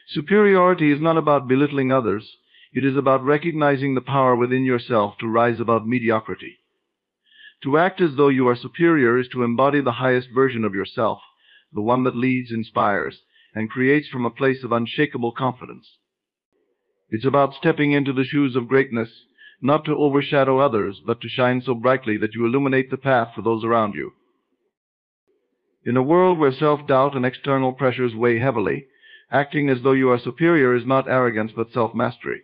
Superiority is not about belittling others. It is about recognizing the power within yourself to rise above mediocrity. To act as though you are superior is to embody the highest version of yourself, the one that leads, inspires, and creates from a place of unshakable confidence. It's about stepping into the shoes of greatness, not to overshadow others, but to shine so brightly that you illuminate the path for those around you. In a world where self-doubt and external pressures weigh heavily, acting as though you are superior is not arrogance but self-mastery.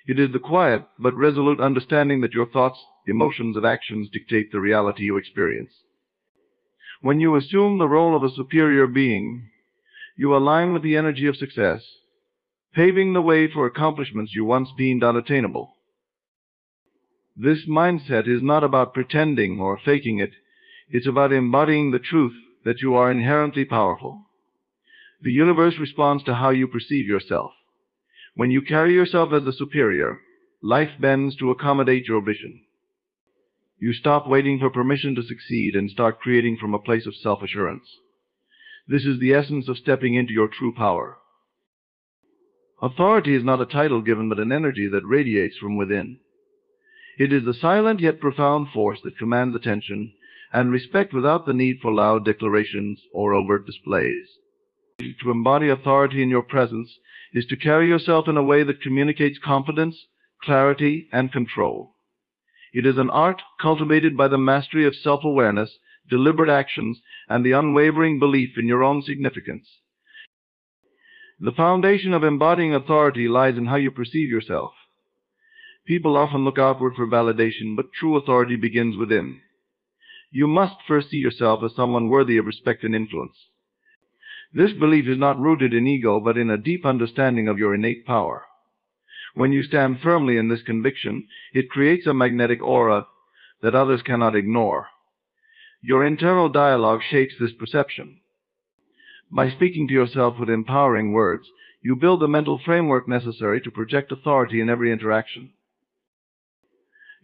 It is the quiet but resolute understanding that your thoughts, emotions, and actions dictate the reality you experience. When you assume the role of a superior being, you align with the energy of success, paving the way for accomplishments you once deemed unattainable. This mindset is not about pretending or faking it. It's about embodying the truth that you are inherently powerful. The universe responds to how you perceive yourself. When you carry yourself as the superior, life bends to accommodate your vision. You stop waiting for permission to succeed and start creating from a place of self-assurance. This is the essence of stepping into your true power. Authority is not a title given, but an energy that radiates from within. It is the silent yet profound force that commands attention and respect without the need for loud declarations or overt displays. To embody authority in your presence is to carry yourself in a way that communicates confidence, clarity, and control. It is an art cultivated by the mastery of self-awareness, deliberate actions, and the unwavering belief in your own significance. The foundation of embodying authority lies in how you perceive yourself. People often look outward for validation, but true authority begins within. You must first see yourself as someone worthy of respect and influence. This belief is not rooted in ego, but in a deep understanding of your innate power. When you stand firmly in this conviction, it creates a magnetic aura that others cannot ignore. Your internal dialogue shapes this perception. By speaking to yourself with empowering words, you build the mental framework necessary to project authority in every interaction.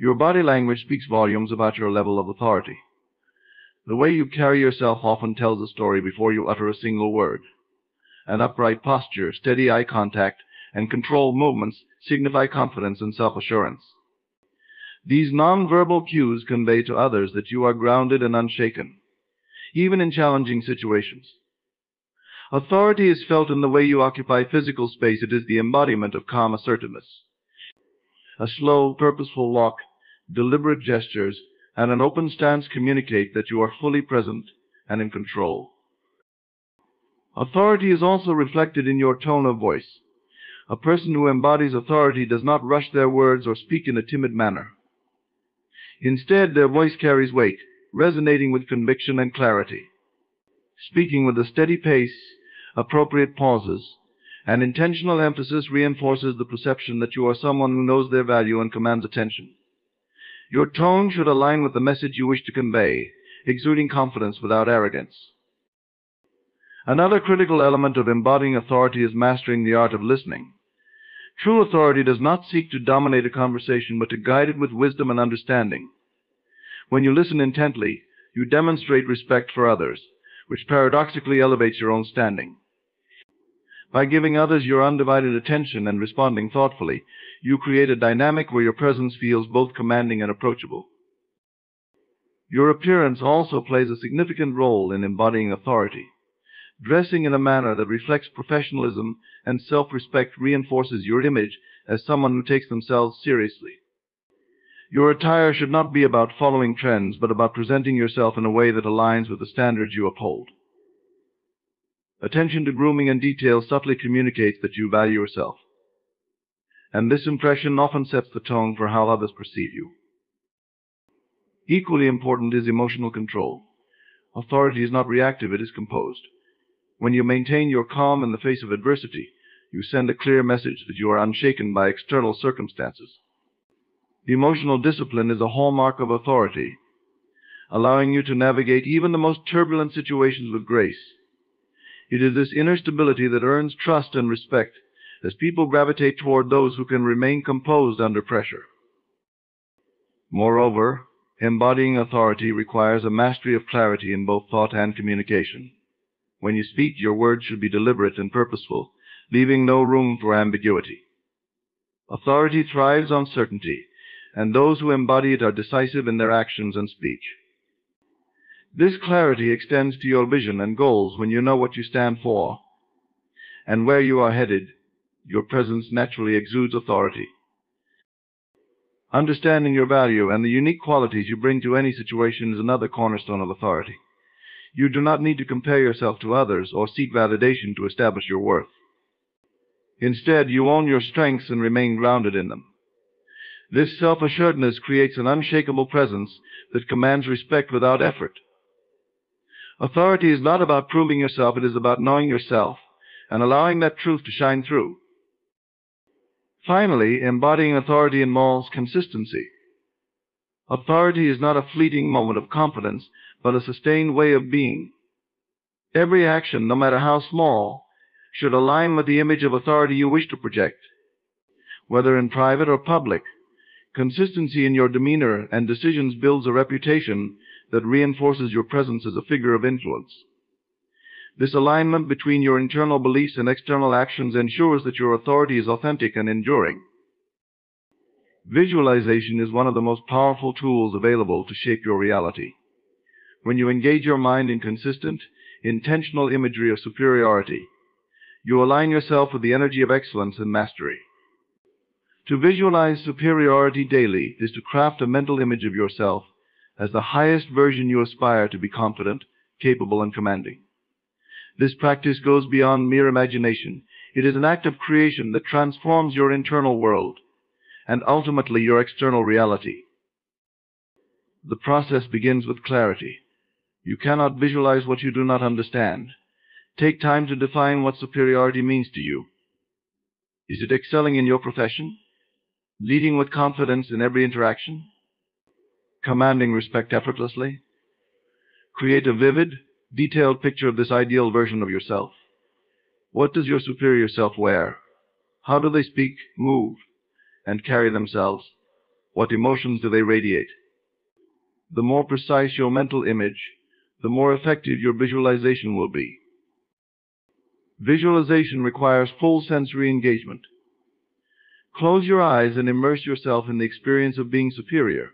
Your body language speaks volumes about your level of authority. The way you carry yourself often tells a story before you utter a single word. An upright posture, steady eye contact, and controlled movements signify confidence and self-assurance. These non-verbal cues convey to others that you are grounded and unshaken, even in challenging situations. Authority is felt in the way you occupy physical space. It is the embodiment of calm assertiveness. A slow, purposeful walk, deliberate gestures, and an open stance communicate that you are fully present and in control. Authority is also reflected in your tone of voice. A person who embodies authority does not rush their words or speak in a timid manner. Instead, their voice carries weight, resonating with conviction and clarity. Speaking with a steady pace, appropriate pauses, and intentional emphasis reinforces the perception that you are someone who knows their value and commands attention. Your tone should align with the message you wish to convey, exuding confidence without arrogance. Another critical element of embodying authority is mastering the art of listening. True authority does not seek to dominate a conversation, but to guide it with wisdom and understanding. When you listen intently, you demonstrate respect for others, which paradoxically elevates your own standing. By giving others your undivided attention and responding thoughtfully, you create a dynamic where your presence feels both commanding and approachable. Your appearance also plays a significant role in embodying authority. Dressing in a manner that reflects professionalism and self-respect reinforces your image as someone who takes themselves seriously. Your attire should not be about following trends, but about presenting yourself in a way that aligns with the standards you uphold. Attention to grooming and detail subtly communicates that you value yourself, and this impression often sets the tone for how others perceive you. Equally important is emotional control. Authority is not reactive, it is composed. When you maintain your calm in the face of adversity, you send a clear message that you are unshaken by external circumstances. Emotional discipline is a hallmark of authority, allowing you to navigate even the most turbulent situations with grace. It is this inner stability that earns trust and respect as people gravitate toward those who can remain composed under pressure. Moreover, embodying authority requires a mastery of clarity in both thought and communication. When you speak, your words should be deliberate and purposeful, leaving no room for ambiguity. Authority thrives on certainty, and those who embody it are decisive in their actions and speech. This clarity extends to your vision and goals. When you know what you stand for and where you are headed, your presence naturally exudes authority. Understanding your value and the unique qualities you bring to any situation is another cornerstone of authority. You do not need to compare yourself to others or seek validation to establish your worth. Instead, you own your strengths and remain grounded in them. This self-assuredness creates an unshakable presence that commands respect without effort. Authority is not about proving yourself, it is about knowing yourself and allowing that truth to shine through. Finally, embodying authority involves consistency. Authority is not a fleeting moment of confidence, but a sustained way of being. Every action, no matter how small, should align with the image of authority you wish to project. Whether in private or public, consistency in your demeanor and decisions builds a reputation that reinforces your presence as a figure of influence. This alignment between your internal beliefs and external actions ensures that your authority is authentic and enduring. Visualization is one of the most powerful tools available to shape your reality. When you engage your mind in consistent, intentional imagery of superiority, you align yourself with the energy of excellence and mastery. To visualize superiority daily is to craft a mental image of yourself as the highest version you aspire to be: confident, capable, and commanding. This practice goes beyond mere imagination. It is an act of creation that transforms your internal world and ultimately your external reality. The process begins with clarity. You cannot visualize what you do not understand. Take time to define what superiority means to you. Is it excelling in your profession? Leading with confidence in every interaction? Commanding respect effortlessly? Create a vivid, detailed picture of this ideal version of yourself. What does your superior self wear? How do they speak, move, and carry themselves? What emotions do they radiate? The more precise your mental image, the more effective your visualization will be. Visualization requires full sensory engagement. Close your eyes and immerse yourself in the experience of being superior.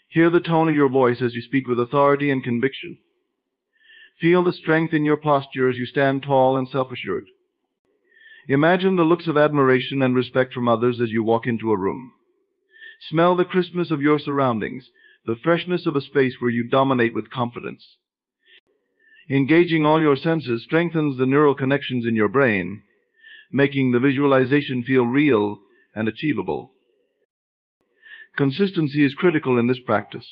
Hear the tone of your voice as you speak with authority and conviction. Feel the strength in your posture as you stand tall and self-assured. Imagine the looks of admiration and respect from others as you walk into a room. Smell the crispness of your surroundings, the freshness of a space where you dominate with confidence. Engaging all your senses strengthens the neural connections in your brain, making the visualization feel real and achievable. Consistency is critical in this practice.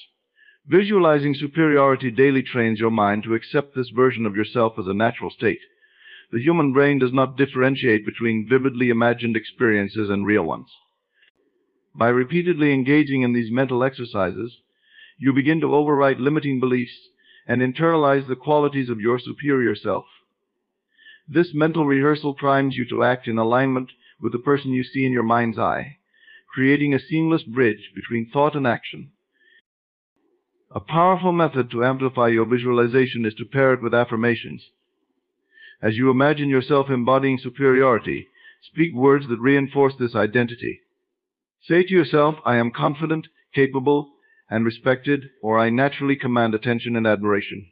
Visualizing superiority daily trains your mind to accept this version of yourself as a natural state. The human brain does not differentiate between vividly imagined experiences and real ones. By repeatedly engaging in these mental exercises, you begin to overwrite limiting beliefs and internalize the qualities of your superior self. This mental rehearsal primes you to act in alignment with the person you see in your mind's eye, creating a seamless bridge between thought and action. A powerful method to amplify your visualization is to pair it with affirmations. As you imagine yourself embodying superiority, speak words that reinforce this identity. Say to yourself, I am confident, capable, and respected, or I naturally command attention and admiration.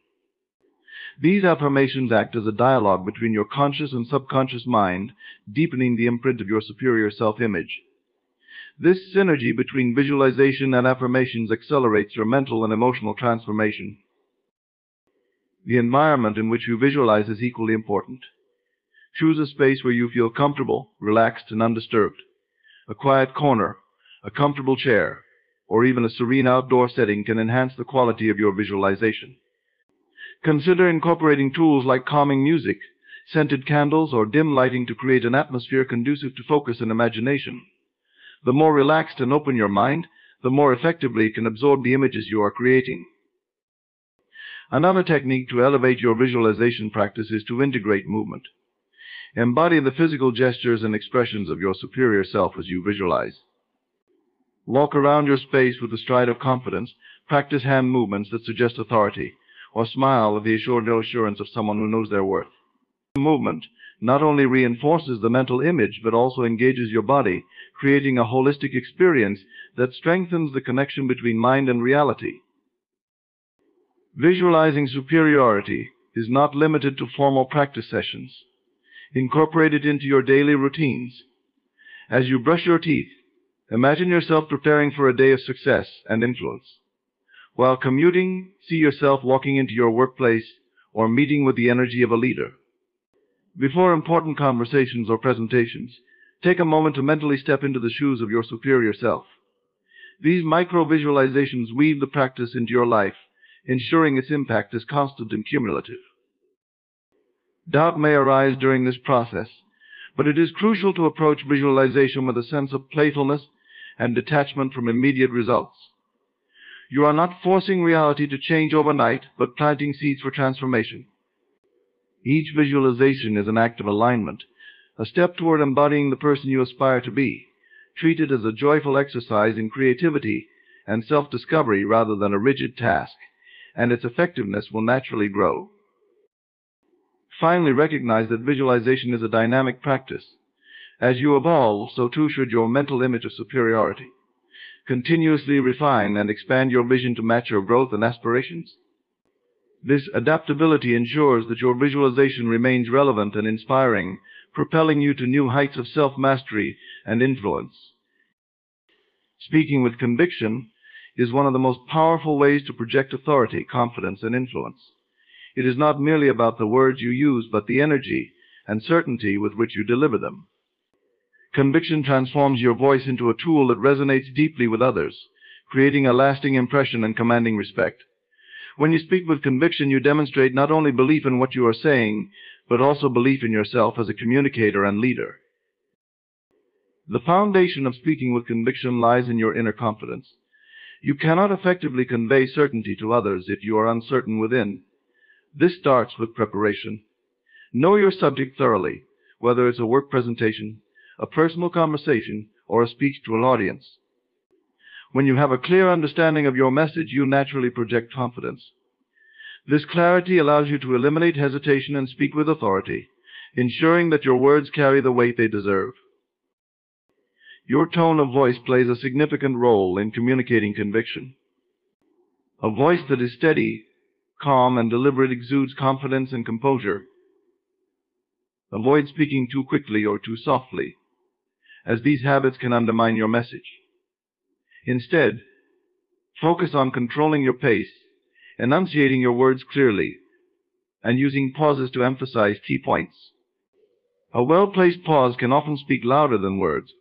These affirmations act as a dialogue between your conscious and subconscious mind, deepening the imprint of your superior self-image. This synergy between visualization and affirmations accelerates your mental and emotional transformation. The environment in which you visualize is equally important. Choose a space where you feel comfortable, relaxed, and undisturbed. A quiet corner, a comfortable chair, or even a serene outdoor setting can enhance the quality of your visualization. Consider incorporating tools like calming music, scented candles, or dim lighting to create an atmosphere conducive to focus and imagination. The more relaxed and open your mind, the more effectively it can absorb the images you are creating. Another technique to elevate your visualization practice is to integrate movement. Embody the physical gestures and expressions of your superior self as you visualize. Walk around your space with the stride of confidence, practice hand movements that suggest authority, or smile with the assured assurance of someone who knows their worth. movement not only reinforces the mental image but also engages your body, creating a holistic experience that strengthens the connection between mind and reality. Visualizing superiority is not limited to formal practice sessions. Incorporate it into your daily routines. As you brush your teeth, imagine yourself preparing for a day of success and influence. While commuting, see yourself walking into your workplace or meeting with the energy of a leader. Before important conversations or presentations, take a moment to mentally step into the shoes of your superior self. These micro-visualizations weave the practice into your life, ensuring its impact is constant and cumulative. Doubt may arise during this process, but it is crucial to approach visualization with a sense of playfulness and detachment from immediate results. You are not forcing reality to change overnight, but planting seeds for transformation. Each visualization is an act of alignment, a step toward embodying the person you aspire to be. Treat it as a joyful exercise in creativity and self-discovery rather than a rigid task, and its effectiveness will naturally grow. Finally, recognize that visualization is a dynamic practice. As you evolve, so too should your mental image of superiority. Continuously refine and expand your vision to match your growth and aspirations. This adaptability ensures that your visualization remains relevant and inspiring, propelling you to new heights of self-mastery and influence. Speaking with conviction is one of the most powerful ways to project authority, confidence, and influence. It is not merely about the words you use, but the energy and certainty with which you deliver them. Conviction transforms your voice into a tool that resonates deeply with others, creating a lasting impression and commanding respect. When you speak with conviction, you demonstrate not only belief in what you are saying, but also belief in yourself as a communicator and leader. The foundation of speaking with conviction lies in your inner confidence. You cannot effectively convey certainty to others if you are uncertain within. This starts with preparation. Know your subject thoroughly, whether it's a work presentation, a personal conversation, or a speech to an audience. When you have a clear understanding of your message, you naturally project confidence. This clarity allows you to eliminate hesitation and speak with authority, ensuring that your words carry the weight they deserve. Your tone of voice plays a significant role in communicating conviction. A voice that is steady, calm, and deliberate exudes confidence and composure. Avoid speaking too quickly or too softly, as these habits can undermine your message. Instead, focus on controlling your pace, enunciating your words clearly, and using pauses to emphasize key points. A well-placed pause can often speak louder than words,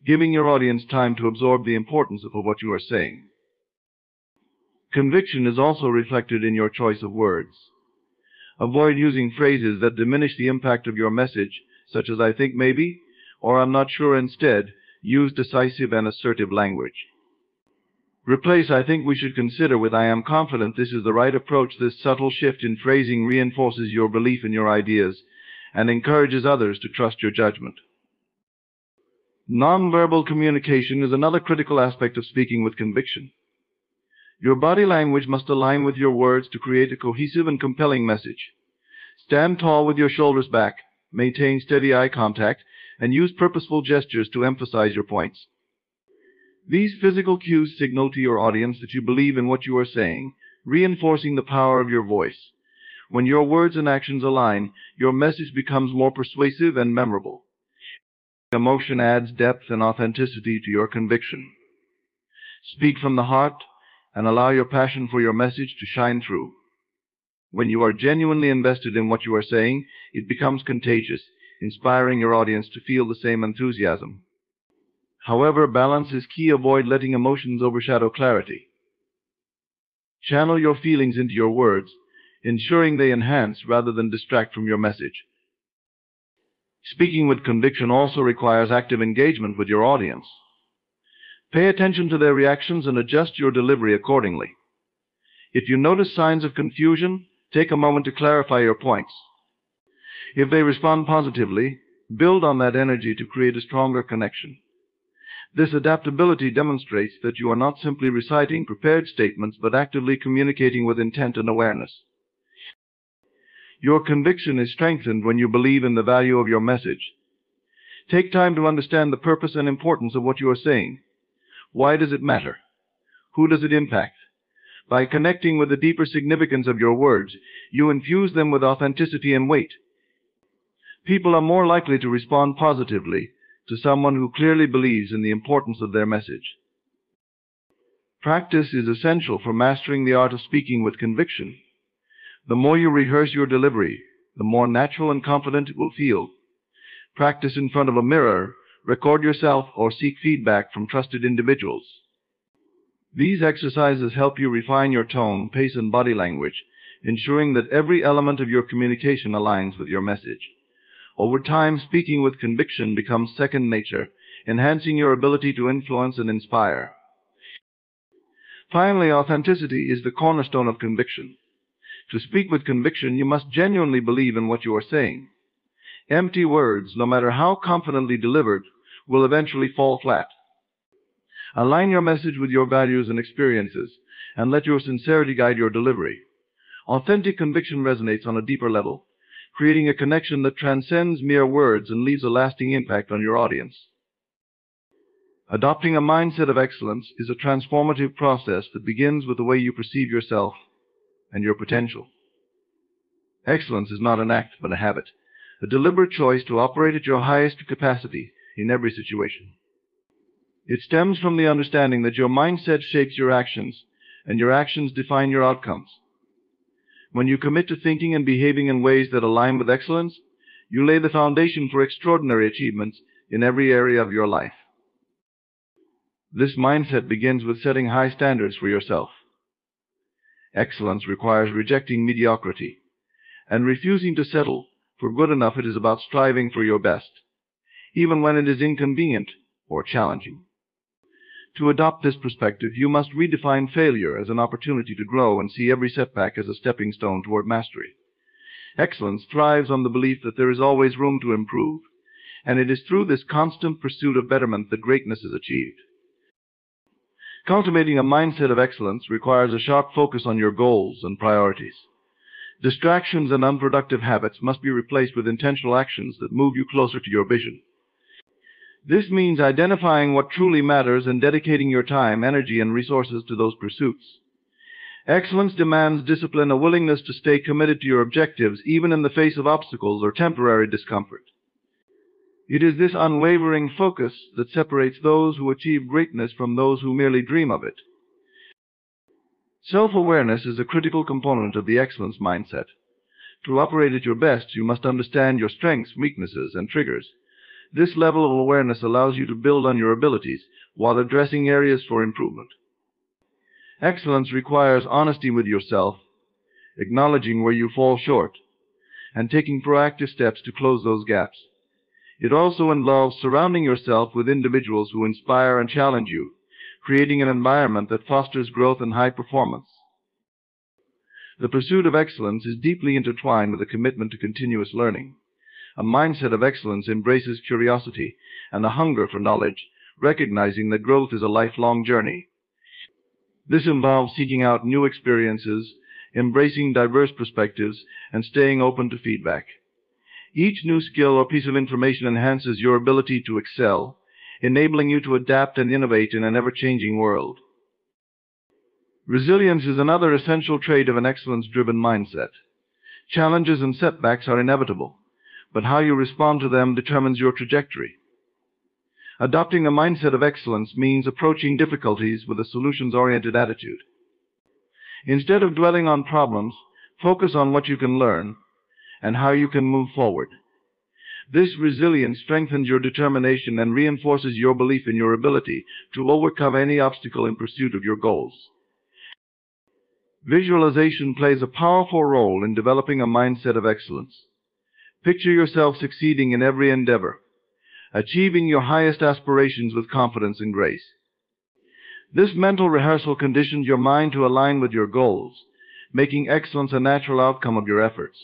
giving your audience time to absorb the importance of what you are saying. Conviction is also reflected in your choice of words. Avoid using phrases that diminish the impact of your message, such as "I think maybe" or "I'm not sure." Instead, use decisive and assertive language. Replace "I think we should consider" with "I am confident this is the right approach." This subtle shift in phrasing reinforces your belief in your ideas and encourages others to trust your judgment. Nonverbal communication is another critical aspect of speaking with conviction. Your body language must align with your words to create a cohesive and compelling message. Stand tall with your shoulders back, maintain steady eye contact, and use purposeful gestures to emphasize your points. These physical cues signal to your audience that you believe in what you are saying, reinforcing the power of your voice. When your words and actions align, your message becomes more persuasive and memorable. Emotion adds depth and authenticity to your conviction. Speak from the heart and allow your passion for your message to shine through. When you are genuinely invested in what you are saying, it becomes contagious, inspiring your audience to feel the same enthusiasm. However, balance is key. Avoid letting emotions overshadow clarity. Channel your feelings into your words, ensuring they enhance rather than distract from your message. Speaking with conviction also requires active engagement with your audience. Pay attention to their reactions and adjust your delivery accordingly. If you notice signs of confusion, take a moment to clarify your points. If they respond positively, build on that energy to create a stronger connection. This adaptability demonstrates that you are not simply reciting prepared statements, but actively communicating with intent and awareness. Your conviction is strengthened when you believe in the value of your message. Take time to understand the purpose and importance of what you are saying. Why does it matter? Who does it impact? By connecting with the deeper significance of your words, you infuse them with authenticity and weight. People are more likely to respond positively to someone who clearly believes in the importance of their message. Practice is essential for mastering the art of speaking with conviction. The more you rehearse your delivery, the more natural and confident it will feel. Practice in front of a mirror, record yourself, or seek feedback from trusted individuals. These exercises help you refine your tone, pace, and body language, ensuring that every element of your communication aligns with your message. Over time, speaking with conviction becomes second nature, enhancing your ability to influence and inspire. Finally, authenticity is the cornerstone of conviction. To speak with conviction, you must genuinely believe in what you are saying. Empty words, no matter how confidently delivered, will eventually fall flat. Align your message with your values and experiences, and let your sincerity guide your delivery. Authentic conviction resonates on a deeper level, creating a connection that transcends mere words and leaves a lasting impact on your audience. Adopting a mindset of excellence is a transformative process that begins with the way you perceive yourself and your potential. Excellence is not an act, but a habit, a deliberate choice to operate at your highest capacity in every situation. It stems from the understanding that your mindset shapes your actions, and your actions define your outcomes. When you commit to thinking and behaving in ways that align with excellence, you lay the foundation for extraordinary achievements in every area of your life. This mindset begins with setting high standards for yourself. Excellence requires rejecting mediocrity and refusing to settle for good enough. It is about striving for your best, even when it is inconvenient or challenging. To adopt this perspective, you must redefine failure as an opportunity to grow and see every setback as a stepping stone toward mastery. Excellence thrives on the belief that there is always room to improve, and it is through this constant pursuit of betterment that greatness is achieved. Cultivating a mindset of excellence requires a sharp focus on your goals and priorities. Distractions and unproductive habits must be replaced with intentional actions that move you closer to your vision. This means identifying what truly matters and dedicating your time, energy, and resources to those pursuits. Excellence demands discipline, a willingness to stay committed to your objectives even in the face of obstacles or temporary discomfort. It is this unwavering focus that separates those who achieve greatness from those who merely dream of it. Self-awareness is a critical component of the excellence mindset. To operate at your best, you must understand your strengths, weaknesses, and triggers. This level of awareness allows you to build on your abilities while addressing areas for improvement. Excellence requires honesty with yourself, acknowledging where you fall short, and taking proactive steps to close those gaps. It also involves surrounding yourself with individuals who inspire and challenge you, creating an environment that fosters growth and high performance. The pursuit of excellence is deeply intertwined with a commitment to continuous learning. A mindset of excellence embraces curiosity and a hunger for knowledge, recognizing that growth is a lifelong journey. This involves seeking out new experiences, embracing diverse perspectives, and staying open to feedback. Each new skill or piece of information enhances your ability to excel, enabling you to adapt and innovate in an ever-changing world. Resilience is another essential trait of an excellence-driven mindset. Challenges and setbacks are inevitable, but how you respond to them determines your trajectory. Adopting a mindset of excellence means approaching difficulties with a solutions-oriented attitude. Instead of dwelling on problems, focus on what you can learn and how you can move forward. This resilience strengthens your determination and reinforces your belief in your ability to overcome any obstacle in pursuit of your goals. Visualization plays a powerful role in developing a mindset of excellence. Picture yourself succeeding in every endeavor, achieving your highest aspirations with confidence and grace. This mental rehearsal conditions your mind to align with your goals, making excellence a natural outcome of your efforts.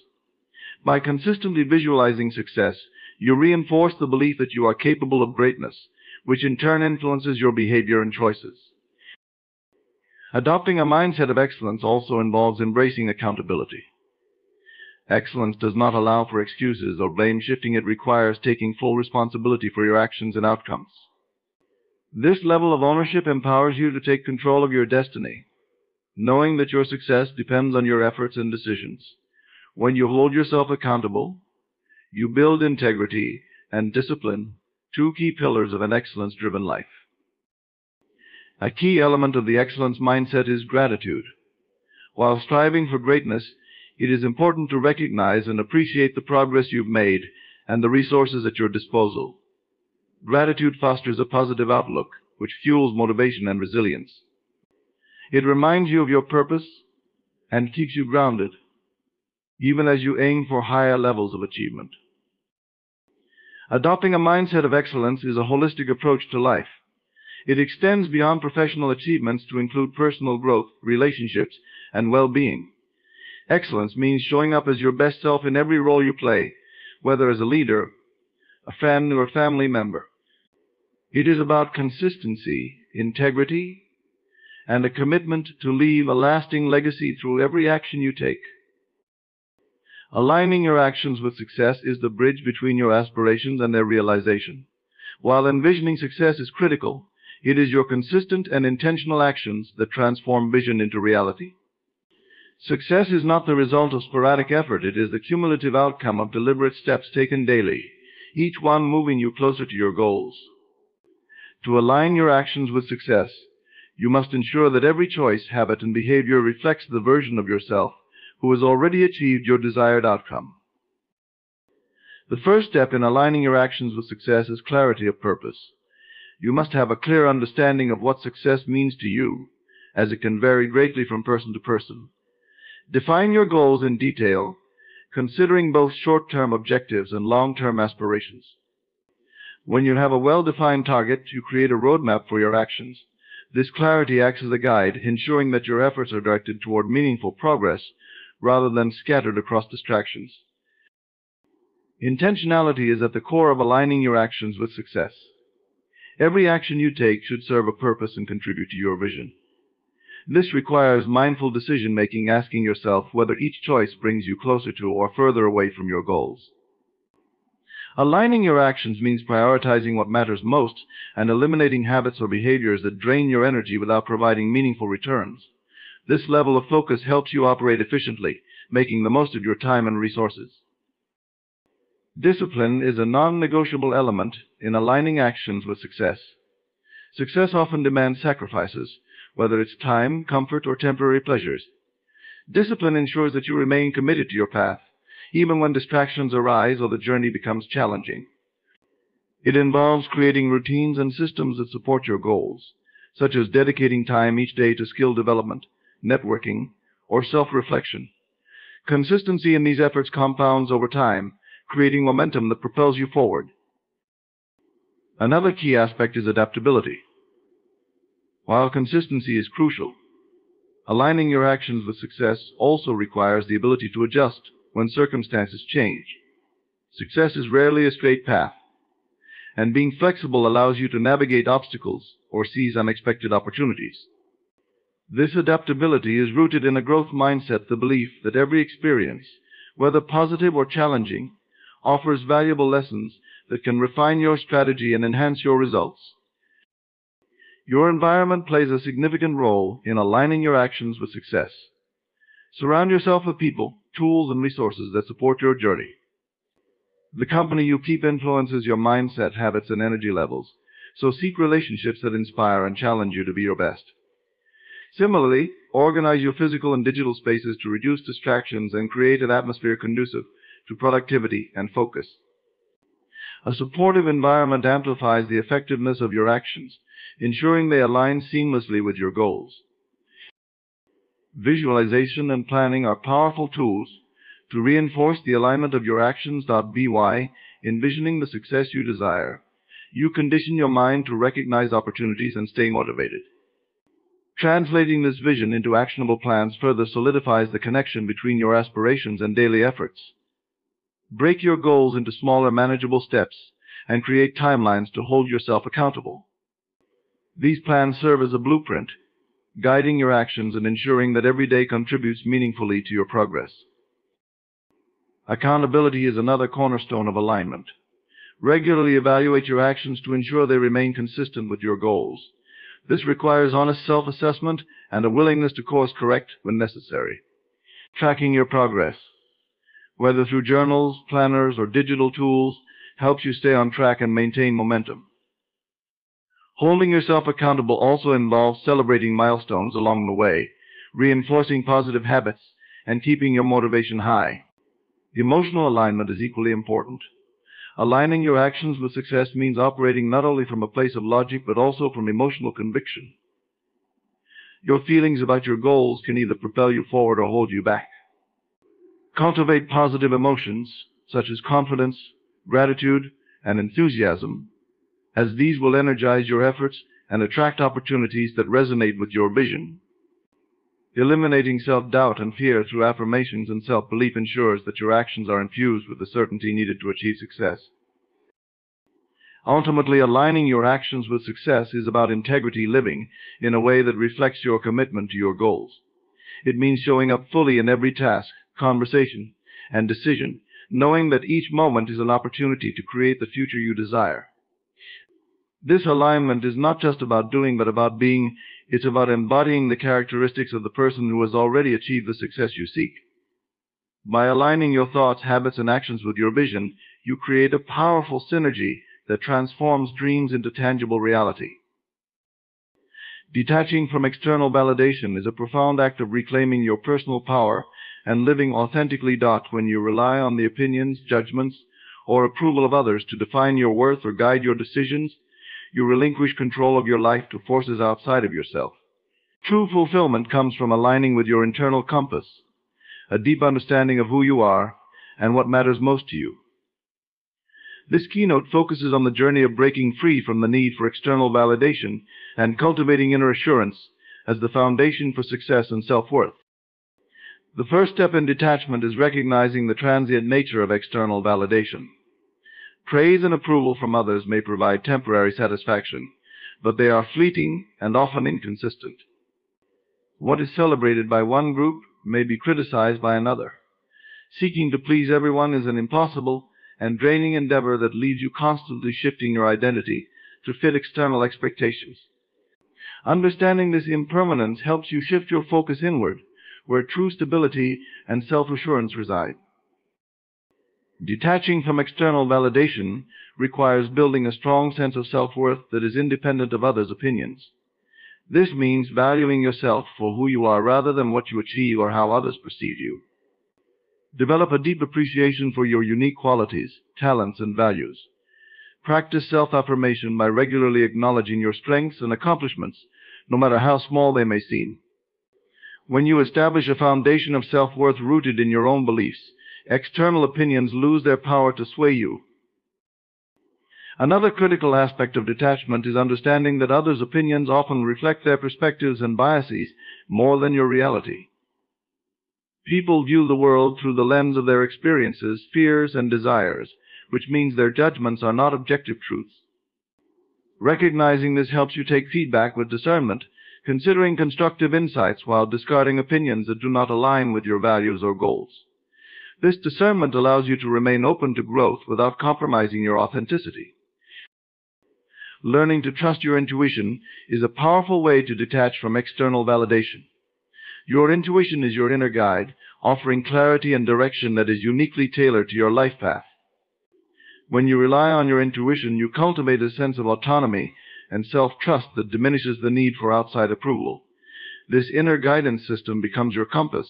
By consistently visualizing success, you reinforce the belief that you are capable of greatness, which in turn influences your behavior and choices. Adopting a mindset of excellence also involves embracing accountability. Excellence does not allow for excuses or blame shifting. It requires taking full responsibility for your actions and outcomes. This level of ownership empowers you to take control of your destiny, knowing that your success depends on your efforts and decisions. When you hold yourself accountable, you build integrity and discipline, two key pillars of an excellence-driven life. A key element of the excellence mindset is gratitude. While striving for greatness, it is important to recognize and appreciate the progress you've made and the resources at your disposal. Gratitude fosters a positive outlook, which fuels motivation and resilience. It reminds you of your purpose and keeps you grounded, even as you aim for higher levels of achievement. Adopting a mindset of excellence is a holistic approach to life. It extends beyond professional achievements to include personal growth, relationships, and well-being. Excellence means showing up as your best self in every role you play, whether as a leader, a friend, or a family member. It is about consistency, integrity, and a commitment to leave a lasting legacy through every action you take. Aligning your actions with success is the bridge between your aspirations and their realization. While envisioning success is critical, it is your consistent and intentional actions that transform vision into reality. Success is not the result of sporadic effort. It is the cumulative outcome of deliberate steps taken daily, each one moving you closer to your goals. To align your actions with success, you must ensure that every choice, habit, and behavior reflects the version of yourself who has already achieved your desired outcome. The first step in aligning your actions with success is clarity of purpose. You must have a clear understanding of what success means to you, as it can vary greatly from person to person. Define your goals in detail, considering both short-term objectives and long-term aspirations. When you have a well-defined target, you create a roadmap for your actions. This clarity acts as a guide, ensuring that your efforts are directed toward meaningful progress rather than scattered across distractions. Intentionality is at the core of aligning your actions with success. Every action you take should serve a purpose and contribute to your vision. This requires mindful decision-making, asking yourself whether each choice brings you closer to or further away from your goals. Aligning your actions means prioritizing what matters most and eliminating habits or behaviors that drain your energy without providing meaningful returns. This level of focus helps you operate efficiently, making the most of your time and resources. Discipline is a non-negotiable element in aligning actions with success. Success often demands sacrifices, whether it's time, comfort, or temporary pleasures. Discipline ensures that you remain committed to your path, even when distractions arise or the journey becomes challenging. It involves creating routines and systems that support your goals, such as dedicating time each day to skill development, networking, or self-reflection. Consistency in these efforts compounds over time, creating momentum that propels you forward. Another key aspect is adaptability. While consistency is crucial, aligning your actions with success also requires the ability to adjust when circumstances change. Success is rarely a straight path, and being flexible allows you to navigate obstacles or seize unexpected opportunities. This adaptability is rooted in a growth mindset, the belief that every experience, whether positive or challenging, offers valuable lessons that can refine your strategy and enhance your results. Your environment plays a significant role in aligning your actions with success. Surround yourself with people, tools, and resources that support your journey. The company you keep influences your mindset, habits, and energy levels, so seek relationships that inspire and challenge you to be your best. Similarly, organize your physical and digital spaces to reduce distractions and create an atmosphere conducive to productivity and focus. A supportive environment amplifies the effectiveness of your actions, ensuring they align seamlessly with your goals. Visualization and planning are powerful tools to reinforce the alignment of your actions. By envisioning the success you desire, you condition your mind to recognize opportunities and stay motivated. Translating this vision into actionable plans further solidifies the connection between your aspirations and daily efforts. Break your goals into smaller, manageable steps and create timelines to hold yourself accountable. These plans serve as a blueprint, guiding your actions and ensuring that every day contributes meaningfully to your progress. Accountability is another cornerstone of alignment. Regularly evaluate your actions to ensure they remain consistent with your goals. This requires honest self-assessment and a willingness to course correct when necessary. Tracking your progress, whether through journals, planners, or digital tools, helps you stay on track and maintain momentum. Holding yourself accountable also involves celebrating milestones along the way, reinforcing positive habits, and keeping your motivation high. Emotional alignment is equally important. Aligning your actions with success means operating not only from a place of logic but also from emotional conviction. Your feelings about your goals can either propel you forward or hold you back. Cultivate positive emotions such as confidence, gratitude, and enthusiasm, as these will energize your efforts and attract opportunities that resonate with your vision. Eliminating self-doubt and fear through affirmations and self-belief ensures that your actions are infused with the certainty needed to achieve success. Ultimately, aligning your actions with success is about integrity living in a way that reflects your commitment to your goals. It means showing up fully in every task, conversation, and decision, knowing that each moment is an opportunity to create the future you desire. This alignment is not just about doing but about being. It's about embodying the characteristics of the person who has already achieved the success you seek. By aligning your thoughts, habits, and actions with your vision, you create a powerful synergy that transforms dreams into tangible reality. Detaching from external validation is a profound act of reclaiming your personal power and living authentically. When you rely on the opinions, judgments, or approval of others to define your worth or guide your decisions, you relinquish control of your life to forces outside of yourself. True fulfillment comes from aligning with your internal compass, a deep understanding of who you are and what matters most to you. This keynote focuses on the journey of breaking free from the need for external validation and cultivating inner assurance as the foundation for success and self-worth. The first step in detachment is recognizing the transient nature of external validation. Praise and approval from others may provide temporary satisfaction, but they are fleeting and often inconsistent. What is celebrated by one group may be criticized by another. Seeking to please everyone is an impossible and draining endeavor that leaves you constantly shifting your identity to fit external expectations. Understanding this impermanence helps you shift your focus inward, where true stability and self-assurance reside. Detaching from external validation requires building a strong sense of self-worth that is independent of others' opinions. This means valuing yourself for who you are rather than what you achieve or how others perceive you. Develop a deep appreciation for your unique qualities, talents, and values. Practice self-affirmation by regularly acknowledging your strengths and accomplishments, no matter how small they may seem. When you establish a foundation of self-worth rooted in your own beliefs, external opinions lose their power to sway you. Another critical aspect of detachment is understanding that others' opinions often reflect their perspectives and biases more than your reality. People view the world through the lens of their experiences, fears, and desires, which means their judgments are not objective truths. Recognizing this helps you take feedback with discernment, considering constructive insights while discarding opinions that do not align with your values or goals. This discernment allows you to remain open to growth without compromising your authenticity. Learning to trust your intuition is a powerful way to detach from external validation. Your intuition is your inner guide, offering clarity and direction that is uniquely tailored to your life path. When you rely on your intuition, you cultivate a sense of autonomy and self-trust that diminishes the need for outside approval. This inner guidance system becomes your compass,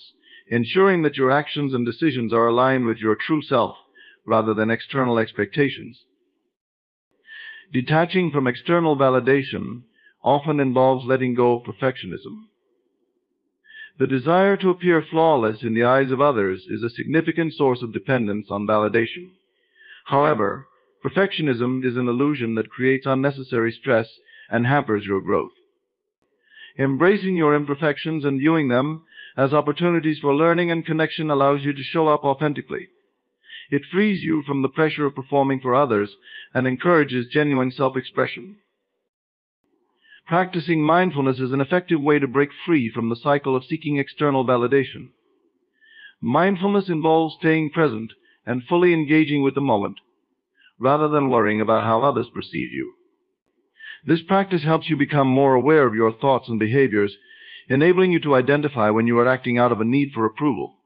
ensuring that your actions and decisions are aligned with your true self rather than external expectations. Detaching from external validation often involves letting go of perfectionism. The desire to appear flawless in the eyes of others is a significant source of dependence on validation. However, perfectionism is an illusion that creates unnecessary stress and hampers your growth. Embracing your imperfections and viewing them as opportunities for learning and connection allows you to show up authentically. It frees you from the pressure of performing for others and encourages genuine self-expression. Practicing mindfulness is an effective way to break free from the cycle of seeking external validation. Mindfulness involves staying present and fully engaging with the moment, rather than worrying about how others perceive you. This practice helps you become more aware of your thoughts and behaviors, enabling you to identify when you are acting out of a need for approval.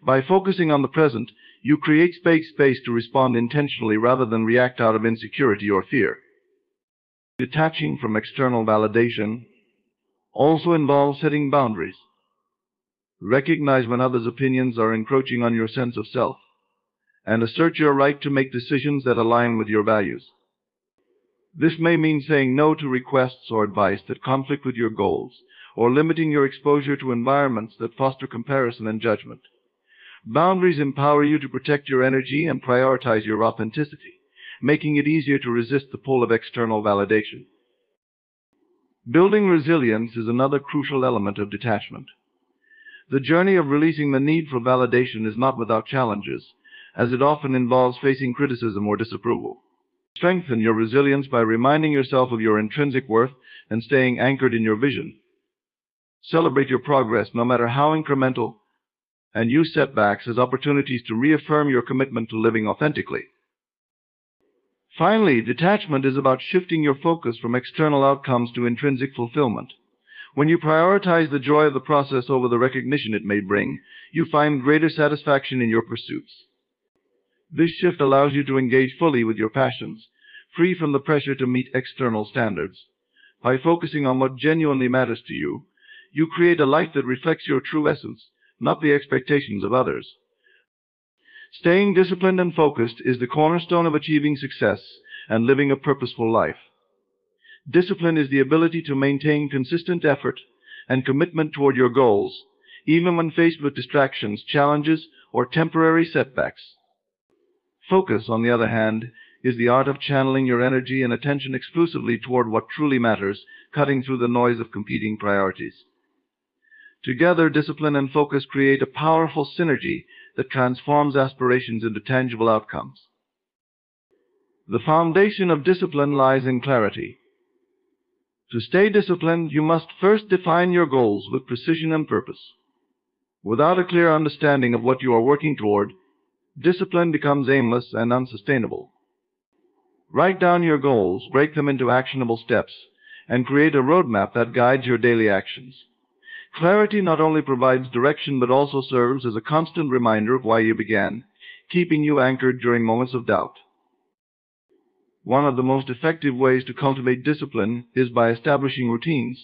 By focusing on the present, you create space to respond intentionally rather than react out of insecurity or fear. Detaching from external validation also involves setting boundaries. Recognize when others' opinions are encroaching on your sense of self, and assert your right to make decisions that align with your values. This may mean saying no to requests or advice that conflict with your goals, or limiting your exposure to environments that foster comparison and judgment. Boundaries empower you to protect your energy and prioritize your authenticity, making it easier to resist the pull of external validation. Building resilience is another crucial element of detachment. The journey of releasing the need for validation is not without challenges, as it often involves facing criticism or disapproval. Strengthen your resilience by reminding yourself of your intrinsic worth and staying anchored in your vision. Celebrate your progress, no matter how incremental, and use setbacks as opportunities to reaffirm your commitment to living authentically. Finally, detachment is about shifting your focus from external outcomes to intrinsic fulfillment. When you prioritize the joy of the process over the recognition it may bring, you find greater satisfaction in your pursuits. This shift allows you to engage fully with your passions, free from the pressure to meet external standards. By focusing on what genuinely matters to you, you create a life that reflects your true essence, not the expectations of others. Staying disciplined and focused is the cornerstone of achieving success and living a purposeful life. Discipline is the ability to maintain consistent effort and commitment toward your goals, even when faced with distractions, challenges, or temporary setbacks. Focus, on the other hand, is the art of channeling your energy and attention exclusively toward what truly matters, cutting through the noise of competing priorities. Together, discipline and focus create a powerful synergy that transforms aspirations into tangible outcomes. The foundation of discipline lies in clarity. To stay disciplined, you must first define your goals with precision and purpose. Without a clear understanding of what you are working toward, discipline becomes aimless and unsustainable. Write down your goals, break them into actionable steps, and create a roadmap that guides your daily actions. Clarity not only provides direction but also serves as a constant reminder of why you began, keeping you anchored during moments of doubt. One of the most effective ways to cultivate discipline is by establishing routines.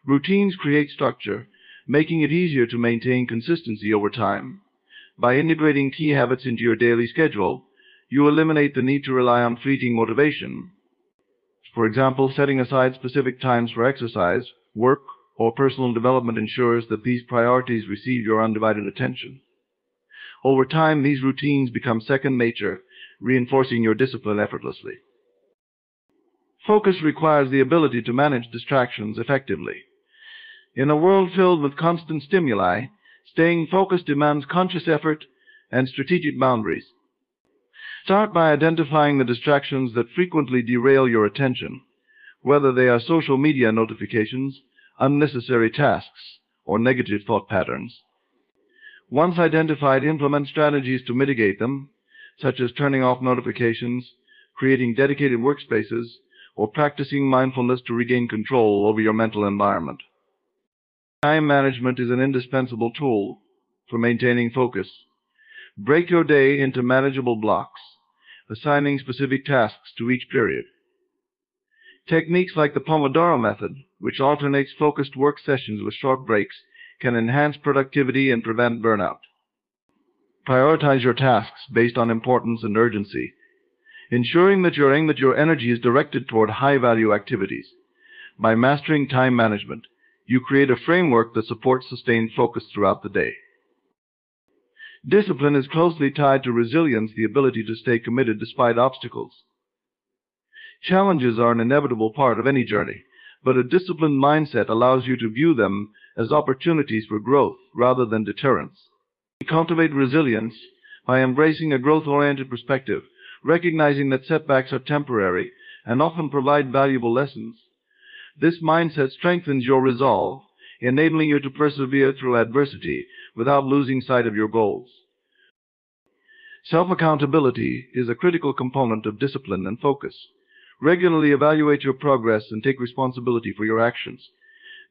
Routines create structure, making it easier to maintain consistency over time. By integrating key habits into your daily schedule, you eliminate the need to rely on fleeting motivation. For example, setting aside specific times for exercise, work, or personal development ensures that these priorities receive your undivided attention. Over time, these routines become second nature, reinforcing your discipline effortlessly. Focus requires the ability to manage distractions effectively. In a world filled with constant stimuli, staying focused demands conscious effort and strategic boundaries. Start by identifying the distractions that frequently derail your attention, whether they are social media notifications, unnecessary tasks, or negative thought patterns. Once identified, implement strategies to mitigate them, such as turning off notifications, creating dedicated workspaces, or practicing mindfulness to regain control over your mental environment. Time management is an indispensable tool for maintaining focus. Break your day into manageable blocks, assigning specific tasks to each period. Techniques like the Pomodoro method, which alternates focused work sessions with short breaks, can enhance productivity and prevent burnout. Prioritize your tasks based on importance and urgency, ensuring that your energy is directed toward high-value activities. By mastering time management, you create a framework that supports sustained focus throughout the day. Discipline is closely tied to resilience, the ability to stay committed despite obstacles. Challenges are an inevitable part of any journey, but a disciplined mindset allows you to view them as opportunities for growth rather than deterrents. We cultivate resilience by embracing a growth-oriented perspective, recognizing that setbacks are temporary and often provide valuable lessons. This mindset strengthens your resolve, enabling you to persevere through adversity without losing sight of your goals. Self-accountability is a critical component of discipline and focus. Regularly evaluate your progress and take responsibility for your actions.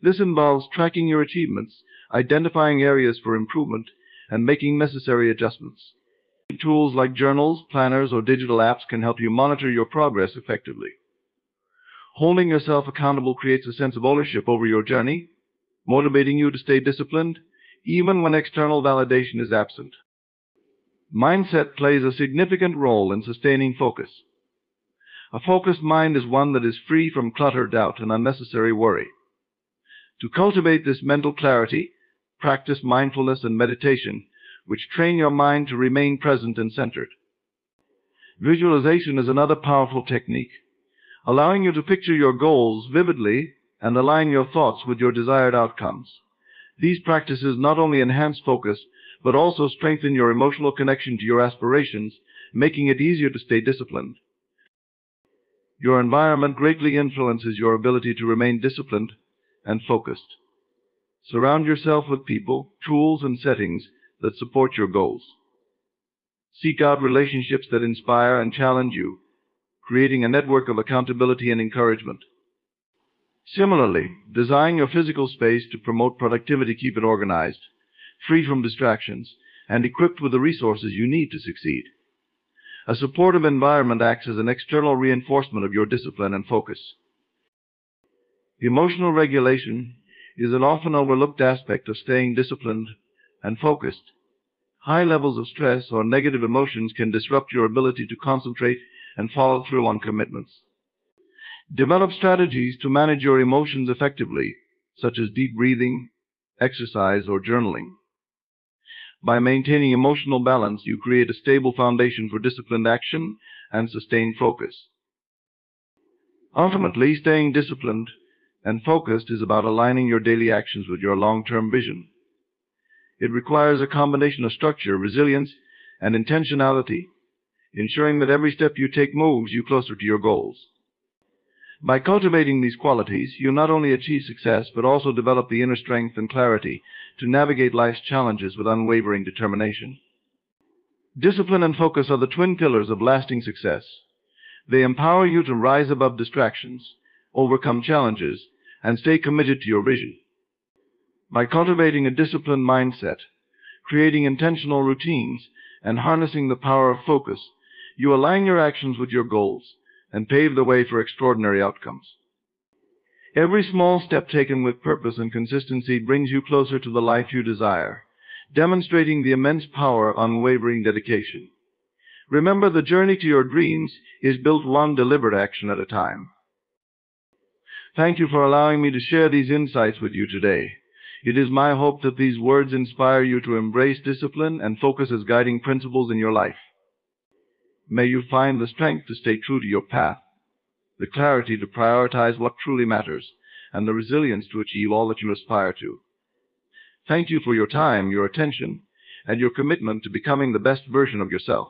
This involves tracking your achievements, identifying areas for improvement, and making necessary adjustments. Tools like journals, planners, or digital apps can help you monitor your progress effectively. Holding yourself accountable creates a sense of ownership over your journey, motivating you to stay disciplined, even when external validation is absent. Mindset plays a significant role in sustaining focus. A focused mind is one that is free from clutter, doubt, and unnecessary worry. To cultivate this mental clarity, practice mindfulness and meditation, which train your mind to remain present and centered. Visualization is another powerful technique, allowing you to picture your goals vividly and align your thoughts with your desired outcomes. These practices not only enhance focus, but also strengthen your emotional connection to your aspirations, making it easier to stay disciplined. Your environment greatly influences your ability to remain disciplined and focused. Surround yourself with people, tools, and settings that support your goals. Seek out relationships that inspire and challenge you, creating a network of accountability and encouragement. Similarly, design your physical space to promote productivity. Keep it organized, free from distractions, and equipped with the resources you need to succeed. A supportive environment acts as an external reinforcement of your discipline and focus. Emotional regulation is an often overlooked aspect of staying disciplined and focused. High levels of stress or negative emotions can disrupt your ability to concentrate and follow through on commitments. Develop strategies to manage your emotions effectively, such as deep breathing, exercise, or journaling. By maintaining emotional balance, you create a stable foundation for disciplined action and sustained focus. Ultimately, staying disciplined and focused is about aligning your daily actions with your long-term vision. It requires a combination of structure, resilience, and intentionality, ensuring that every step you take moves you closer to your goals. By cultivating these qualities, you not only achieve success, but also develop the inner strength and clarity to navigate life's challenges with unwavering determination. Discipline and focus are the twin pillars of lasting success. They empower you to rise above distractions, overcome challenges, and stay committed to your vision. By cultivating a disciplined mindset, creating intentional routines, and harnessing the power of focus, you align your actions with your goals and pave the way for extraordinary outcomes. Every small step taken with purpose and consistency brings you closer to the life you desire, demonstrating the immense power of unwavering dedication. Remember, the journey to your dreams is built one deliberate action at a time. Thank you for allowing me to share these insights with you today. It is my hope that these words inspire you to embrace discipline and focus as guiding principles in your life. May you find the strength to stay true to your path, the clarity to prioritize what truly matters, and the resilience to achieve all that you aspire to. Thank you for your time, your attention, and your commitment to becoming the best version of yourself.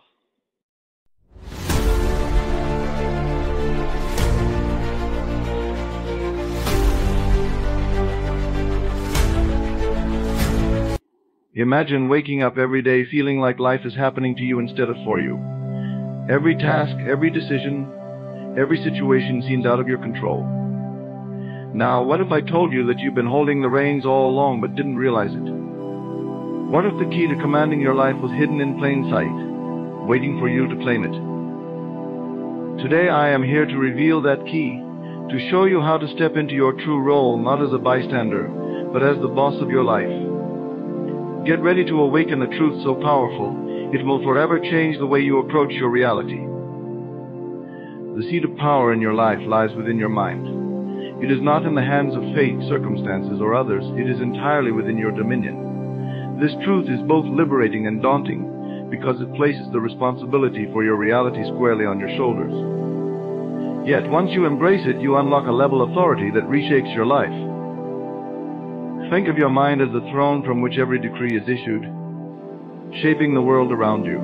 Imagine waking up every day feeling like life is happening to you instead of for you. Every task, every decision, every situation seems out of your control. Now, what if I told you that you've been holding the reins all along but didn't realize it? What if the key to commanding your life was hidden in plain sight, waiting for you to claim it? Today I am here to reveal that key, to show you how to step into your true role, not as a bystander, but as the boss of your life. Get ready to awaken a truth so powerful, it will forever change the way you approach your reality. The seat of power in your life lies within your mind. It is not in the hands of fate, circumstances, or others. It is entirely within your dominion. This truth is both liberating and daunting because it places the responsibility for your reality squarely on your shoulders. Yet, once you embrace it, you unlock a level of authority that reshapes your life. Think of your mind as the throne from which every decree is issued, shaping the world around you.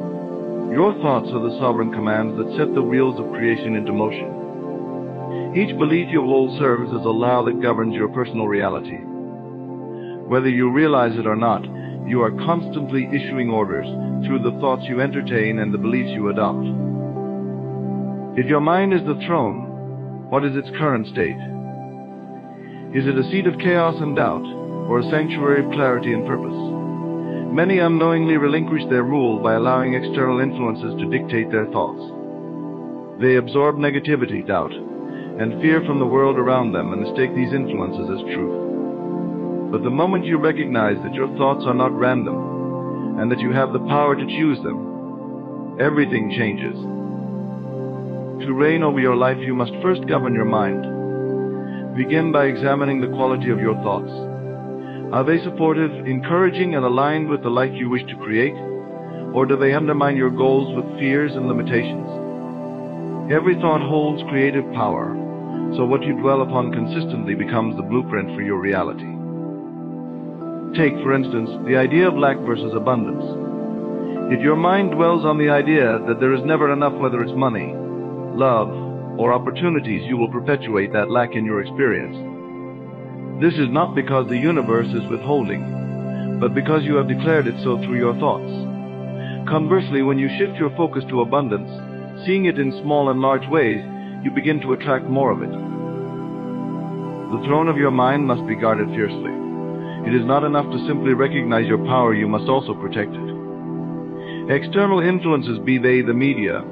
Your thoughts are the sovereign commands that set the wheels of creation into motion. Each belief you hold serves as a law that governs your personal reality. Whether you realize it or not, You are constantly issuing orders through the thoughts you entertain and the beliefs you adopt. If your mind is the throne, what is its current state? Is it a seat of chaos and doubt, or a sanctuary of clarity and purpose? Many unknowingly relinquish their rule by allowing external influences to dictate their thoughts. They absorb negativity, doubt, and fear from the world around them and mistake these influences as truth. But the moment you recognize that your thoughts are not random, and that you have the power to choose them, everything changes. To reign over your life, you must first govern your mind. Begin by examining the quality of your thoughts. Are they supportive, encouraging, and aligned with the life you wish to create? Or do they undermine your goals with fears and limitations? Every thought holds creative power, so what you dwell upon consistently becomes the blueprint for your reality. Take, for instance, the idea of lack versus abundance. If your mind dwells on the idea that there is never enough, whether it's money, love, or opportunities, you will perpetuate that lack in your experience. This is not because the universe is withholding, but because you have declared it so through your thoughts. Conversely, when you shift your focus to abundance, seeing it in small and large ways, you begin to attract more of it. The throne of your mind must be guarded fiercely. It is not enough to simply recognize your power, you must also protect it. External influences, be they the media,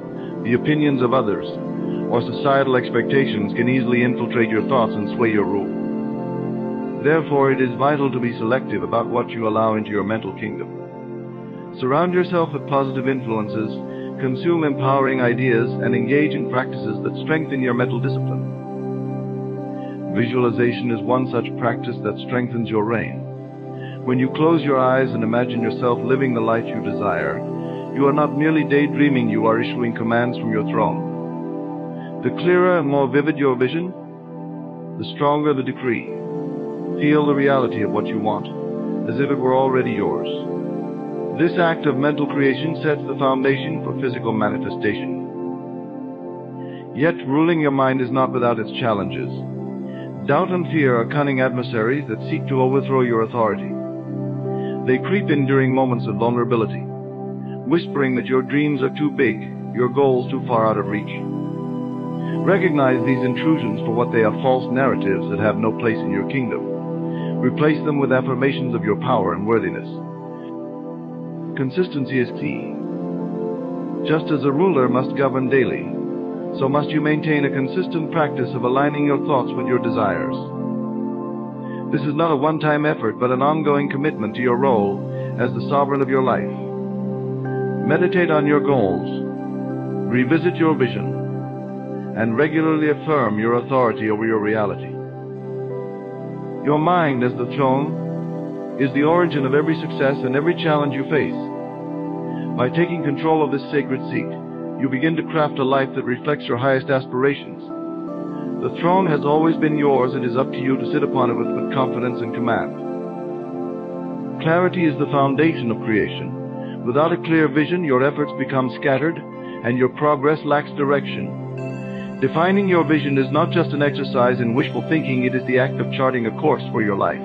the opinions of others, or societal expectations, can easily infiltrate your thoughts and sway your rule. Therefore, it is vital to be selective about what you allow into your mental kingdom. Surround yourself with positive influences, consume empowering ideas, and engage in practices that strengthen your mental discipline. Visualization is one such practice that strengthens your reign. When you close your eyes and imagine yourself living the life you desire, you are not merely daydreaming, you are issuing commands from your throne. The clearer and more vivid your vision, the stronger the decree. Feel the reality of what you want, as if it were already yours. This act of mental creation sets the foundation for physical manifestation. Yet ruling your mind is not without its challenges. Doubt and fear are cunning adversaries that seek to overthrow your authority. They creep in during moments of vulnerability, whispering that your dreams are too big, your goals too far out of reach. Recognize these intrusions for what they are: false narratives that have no place in your kingdom. Replace them with affirmations of your power and worthiness. Consistency is key. Just as a ruler must govern daily, so must you maintain a consistent practice of aligning your thoughts with your desires. This is not a one-time effort, but an ongoing commitment to your role as the sovereign of your life. Meditate on your goals, revisit your vision, and regularly affirm your authority over your reality. Your mind, as the throne, is the origin of every success and every challenge you face. By taking control of this sacred seat, you begin to craft a life that reflects your highest aspirations. The throne has always been yours. It is up to you to sit upon it with confidence and command. Clarity is the foundation of creation. Without a clear vision, your efforts become scattered and your progress lacks direction. Defining your vision is not just an exercise in wishful thinking, it is the act of charting a course for your life.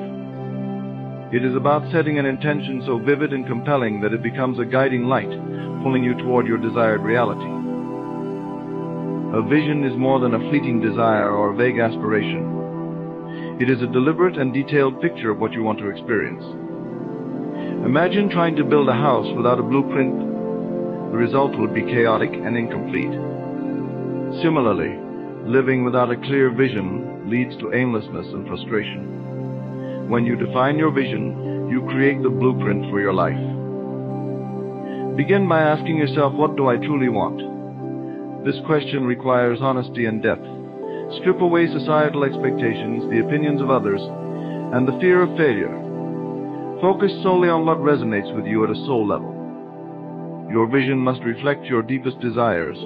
It is about setting an intention so vivid and compelling that it becomes a guiding light, pulling you toward your desired reality. A vision is more than a fleeting desire or a vague aspiration. It is a deliberate and detailed picture of what you want to experience. Imagine trying to build a house without a blueprint. The result would be chaotic and incomplete. Similarly, living without a clear vision leads to aimlessness and frustration. When you define your vision, you create the blueprint for your life. Begin by asking yourself, what do I truly want? This question requires honesty and depth. Strip away societal expectations, the opinions of others, and the fear of failure. Focus solely on what resonates with you at a soul level. Your vision must reflect your deepest desires,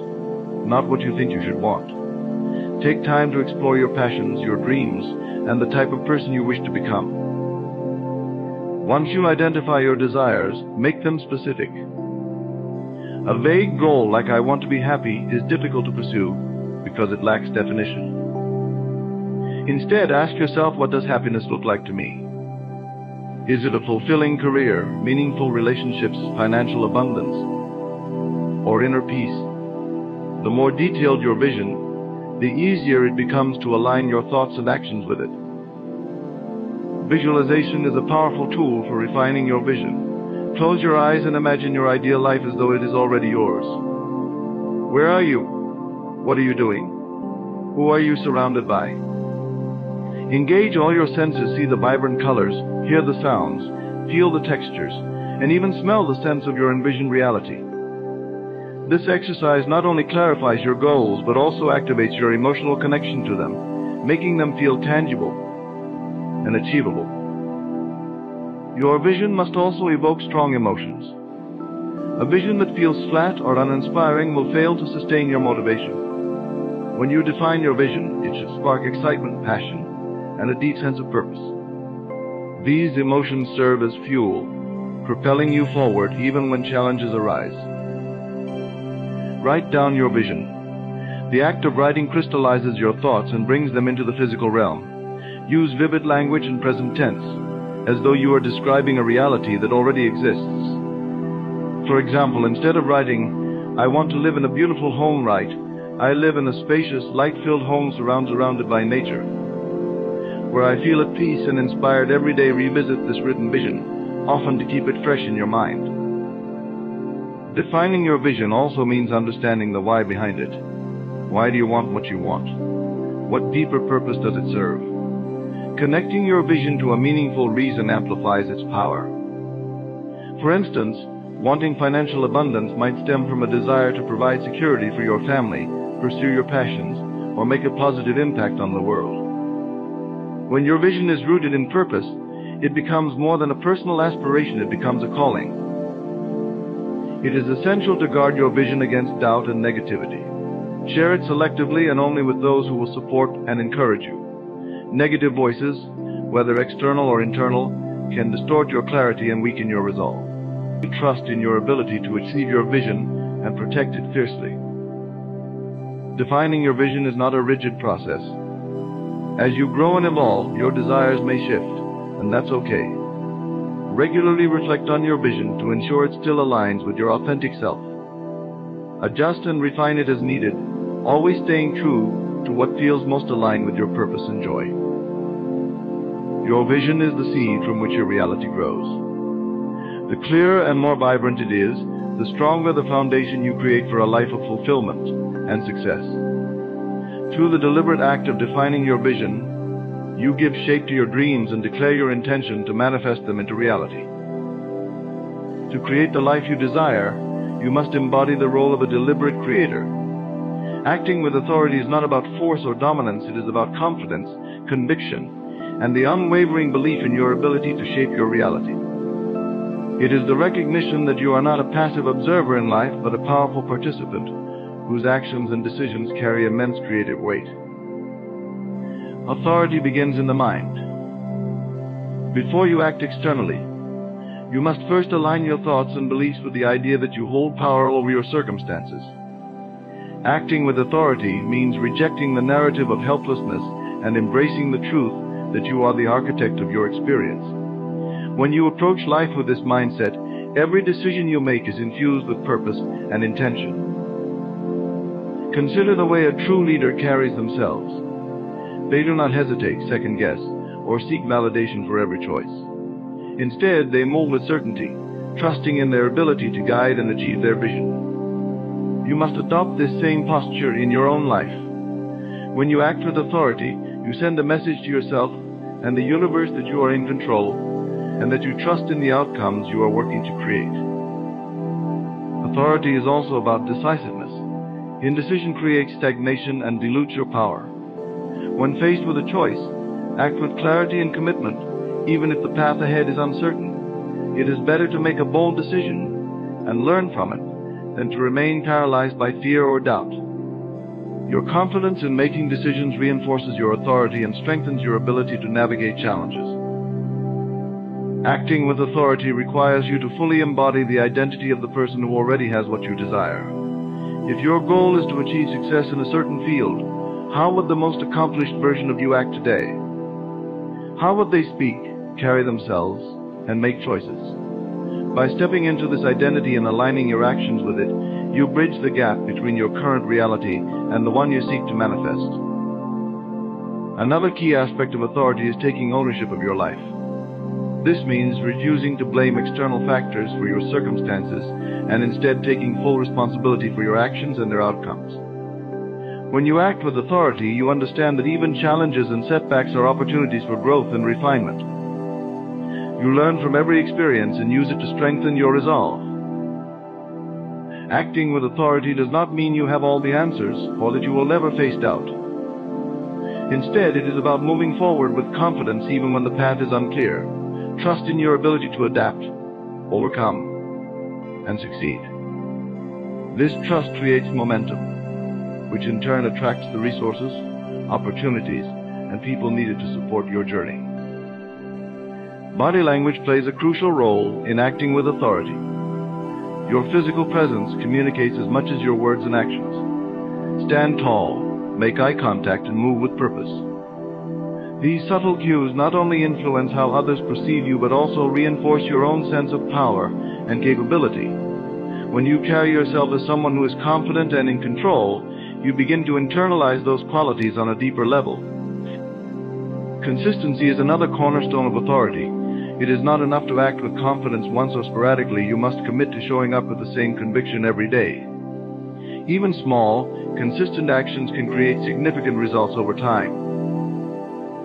not what you think you should want. Take time to explore your passions, your dreams, and the type of person you wish to become. Once you identify your desires, make them specific. A vague goal like "I want to be happy" is difficult to pursue because it lacks definition. Instead, ask yourself, what does happiness look like to me? Is it a fulfilling career, meaningful relationships, financial abundance, or inner peace? The more detailed your vision, the easier it becomes to align your thoughts and actions with it. Visualization is a powerful tool for refining your vision. Close your eyes and imagine your ideal life as though it is already yours. Where are you? What are you doing? Who are you surrounded by? Engage all your senses, see the vibrant colors, hear the sounds, feel the textures, and even smell the sense of your envisioned reality. This exercise not only clarifies your goals, but also activates your emotional connection to them, making them feel tangible and achievable. Your vision must also evoke strong emotions. A vision that feels flat or uninspiring will fail to sustain your motivation. When you define your vision, it should spark excitement, passion, and a deep sense of purpose. These emotions serve as fuel, propelling you forward even when challenges arise. Write down your vision. The act of writing crystallizes your thoughts and brings them into the physical realm. Use vivid language in present tense, as though you are describing a reality that already exists. For example, instead of writing, "I want to live in a beautiful home," write, "I live in a spacious, light-filled home surrounded by nature. Where I feel at peace and inspired every day." Revisit this written vision, often to keep it fresh in your mind. Defining your vision also means understanding the why behind it. Why do you want what you want? What deeper purpose does it serve? Connecting your vision to a meaningful reason amplifies its power. For instance, wanting financial abundance might stem from a desire to provide security for your family, pursue your passions, or make a positive impact on the world. When your vision is rooted in purpose, it becomes more than a personal aspiration, it becomes a calling. It is essential to guard your vision against doubt and negativity. Share it selectively and only with those who will support and encourage you. Negative voices, whether external or internal, can distort your clarity and weaken your resolve. Trust in your ability to achieve your vision and protect it fiercely. Defining your vision is not a rigid process. As you grow and evolve, your desires may shift, and that's okay. Regularly reflect on your vision to ensure it still aligns with your authentic self. Adjust and refine it as needed, always staying true to what feels most aligned with your purpose and joy. Your vision is the seed from which your reality grows. The clearer and more vibrant it is, the stronger the foundation you create for a life of fulfillment and success. Through the deliberate act of defining your vision, you give shape to your dreams and declare your intention to manifest them into reality. To create the life you desire, you must embody the role of a deliberate creator. Acting with authority is not about force or dominance, it is about confidence, conviction, and the unwavering belief in your ability to shape your reality. It is the recognition that you are not a passive observer in life, but a powerful participant whose actions and decisions carry immense creative weight. Authority begins in the mind. Before you act externally, you must first align your thoughts and beliefs with the idea that you hold power over your circumstances. Acting with authority means rejecting the narrative of helplessness and embracing the truth that you are the architect of your experience. When you approach life with this mindset, every decision you make is infused with purpose and intention. Consider the way a true leader carries themselves. They do not hesitate, second guess, or seek validation for every choice. Instead, they move with certainty, trusting in their ability to guide and achieve their vision. You must adopt this same posture in your own life. When you act with authority, you send a message to yourself and the universe that you are in control and that you trust in the outcomes you are working to create. Authority is also about decisiveness. Indecision creates stagnation and dilutes your power. When faced with a choice, act with clarity and commitment, even if the path ahead is uncertain. It is better to make a bold decision and learn from it than to remain paralyzed by fear or doubt. Your confidence in making decisions reinforces your authority and strengthens your ability to navigate challenges. Acting with authority requires you to fully embody the identity of the person who already has what you desire. If your goal is to achieve success in a certain field, how would the most accomplished version of you act today? How would they speak, carry themselves, and make choices. By stepping into this identity and aligning your actions with it, you bridge the gap between your current reality and the one you seek to manifest. Another key aspect of authority is taking ownership of your life. This means refusing to blame external factors for your circumstances and instead taking full responsibility for your actions and their outcomes. When you act with authority, you understand that even challenges and setbacks are opportunities for growth and refinement. You learn from every experience and use it to strengthen your resolve. Acting with authority does not mean you have all the answers or that you will never face doubt. Instead, it is about moving forward with confidence even when the path is unclear. Trust in your ability to adapt, overcome, and succeed. This trust creates momentum, which in turn attracts the resources, opportunities, and people needed to support your journey. Body language plays a crucial role in acting with authority. Your physical presence communicates as much as your words and actions. Stand tall, make eye contact, and move with purpose. These subtle cues not only influence how others perceive you, but also reinforce your own sense of power and capability. When you carry yourself as someone who is confident and in control, you begin to internalize those qualities on a deeper level. Consistency is another cornerstone of authority. It is not enough to act with confidence once or sporadically. You must commit to showing up with the same conviction every day. Even small, consistent actions can create significant results over time.